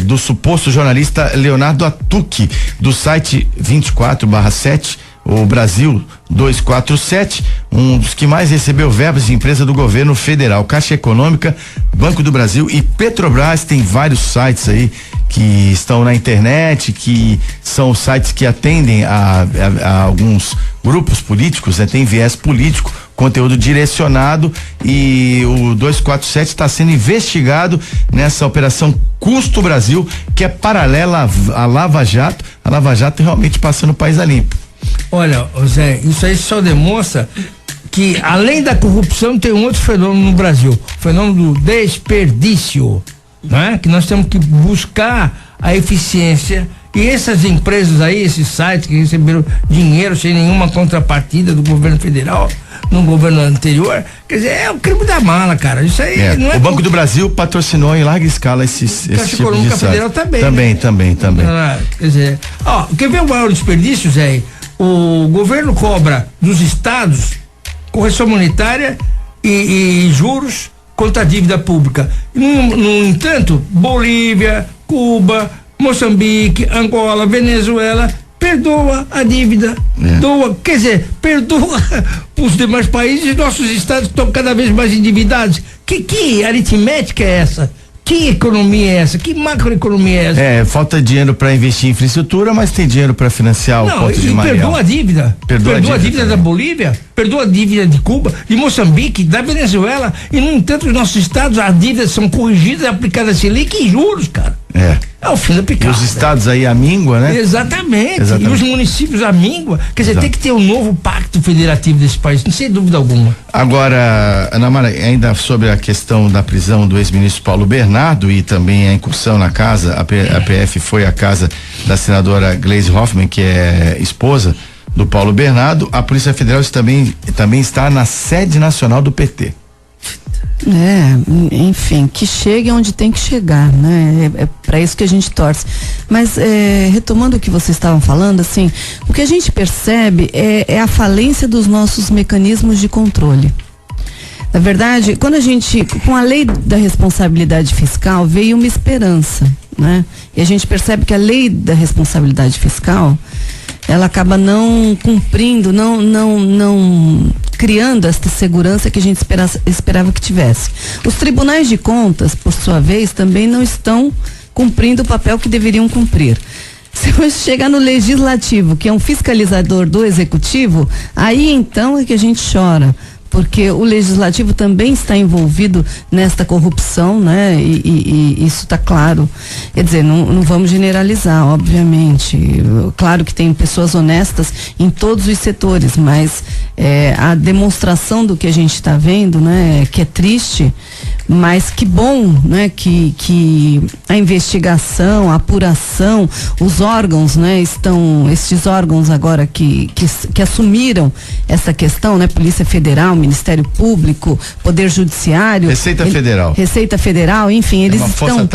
do suposto jornalista Leonardo Atucci, do site 24/7, o Brasil 247, um dos que mais recebeu verbas de empresa do governo federal. Caixa Econômica, Banco do Brasil e Petrobras, tem vários sites aí que estão na internet, que são sites que atendem a alguns grupos políticos, né? Tem viés político, conteúdo direcionado, e o 247 está sendo investigado nessa operação Custo Brasil, que é paralela à Lava Jato. A Lava Jato realmente passando o país a limpo. Olha, Zé, isso aí só demonstra que além da corrupção tem um outro fenômeno no Brasil, o fenômeno do desperdício, né? Que nós temos que buscar a eficiência, e essas empresas aí, esses sites que receberam dinheiro sem nenhuma contrapartida do governo federal no governo anterior, quer dizer, é o crime da mala, cara. Isso aí não é. O Banco do Brasil patrocinou em larga escala esse tipo de site. Federal também. Quer dizer, quer ver o maior desperdício, Zé? O governo cobra dos estados correção monetária e juros contra a dívida pública. No entanto, Bolívia, Cuba, Moçambique, Angola, Venezuela perdoa a dívida, perdoa os demais países. Nossos estados estão cada vez mais endividados. Que aritmética é essa? Que economia é essa? Que macroeconomia é essa? Falta dinheiro para investir em infraestrutura, mas tem dinheiro para financiar o Porto de Mariel. Perdoa a dívida. Perdoa a dívida da Bolívia, perdoa a dívida de Cuba, de Moçambique, da Venezuela, e no entanto os nossos estados, as dívidas são corrigidas e aplicadas a Selic em juros, cara. É o fim da picada. E os estados aí a míngua, né? Exatamente. E os municípios a míngua. Quer dizer, tem que ter um novo pacto federativo desse país, sem dúvida alguma. Agora, Ana Mara, ainda sobre a questão da prisão do ex-ministro Paulo Bernardo e também a incursão na casa, a PF foi à casa da senadora Gleisi Hoffmann, que é esposa do Paulo Bernardo. A Polícia Federal também está na sede nacional do PT. Enfim, que chegue onde tem que chegar, né? É para isso que a gente torce. Mas retomando o que vocês estavam falando, assim, o que a gente percebe é a falência dos nossos mecanismos de controle. Na verdade, com a lei da responsabilidade fiscal veio uma esperança, né? E a gente percebe que a lei da responsabilidade fiscal, ela acaba não cumprindo, não criando esta segurança que a gente esperava que tivesse. Os tribunais de contas, por sua vez, também não estão cumprindo o papel que deveriam cumprir. Se você chegar no legislativo, que é um fiscalizador do executivo, aí então é que a gente chora, porque o legislativo também está envolvido nesta corrupção, né? E isso está claro. Quer dizer, não vamos generalizar, obviamente. Claro que tem pessoas honestas em todos os setores, mas a demonstração do que a gente está vendo, né? Que é triste, mas que bom, né? Que a investigação, a apuração, os órgãos, né? Estes órgãos agora que assumiram essa questão, né? Polícia Federal, Ministério Público, Poder Judiciário, Receita Federal, enfim, eles estão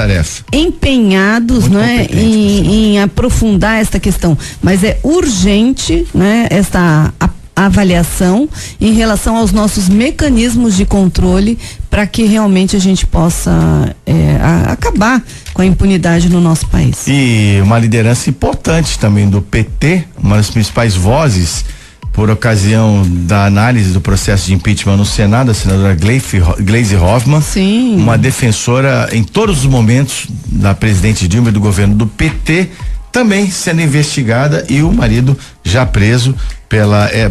empenhados, né, em aprofundar esta questão, mas é urgente, né, esta avaliação em relação aos nossos mecanismos de controle para que realmente a gente possa acabar com a impunidade no nosso país. E uma liderança importante também do PT, uma das principais vozes por ocasião da análise do processo de impeachment no Senado, a senadora Gleisi Hoffmann. Sim. Uma defensora em todos os momentos da presidente Dilma e do governo do PT, também sendo investigada, e o marido já preso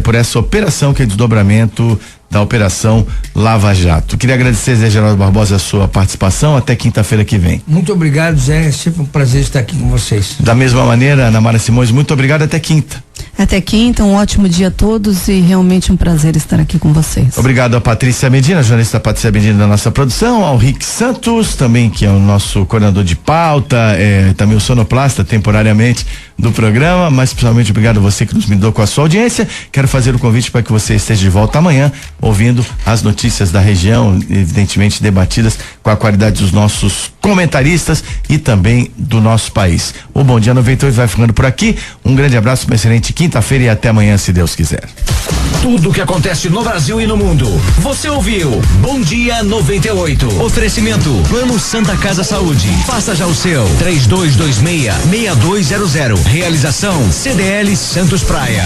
por essa operação que é desdobramento da Operação Lava Jato. Queria agradecer, Zé Geraldo Barbosa, a sua participação. Até quinta-feira que vem. Muito obrigado, Zé. É sempre um prazer estar aqui com vocês. Da mesma maneira, Ana Mara Simões, muito obrigado. Até quinta. Até quinta, um ótimo dia a todos e realmente um prazer estar aqui com vocês. Obrigado a Patrícia Medina, jornalista Patrícia Medina da nossa produção, ao Rick Santos, também, que é o nosso coordenador de pauta, também o sonoplasta temporariamente do programa, mas principalmente obrigado a você que nos brindou com a sua audiência. Quero fazer o convite para que você esteja de volta amanhã, ouvindo as notícias da região, evidentemente debatidas com a qualidade dos nossos comentaristas e também do nosso país. O Bom Dia 98 vai ficando por aqui. Um grande abraço, uma excelente quinta-feira e até amanhã, se Deus quiser. Tudo o que acontece no Brasil e no mundo. Você ouviu Bom Dia 98. Oferecimento Plano Santa Casa Saúde. Faça já o seu. 3226-6200. Realização CDL Santos Praia.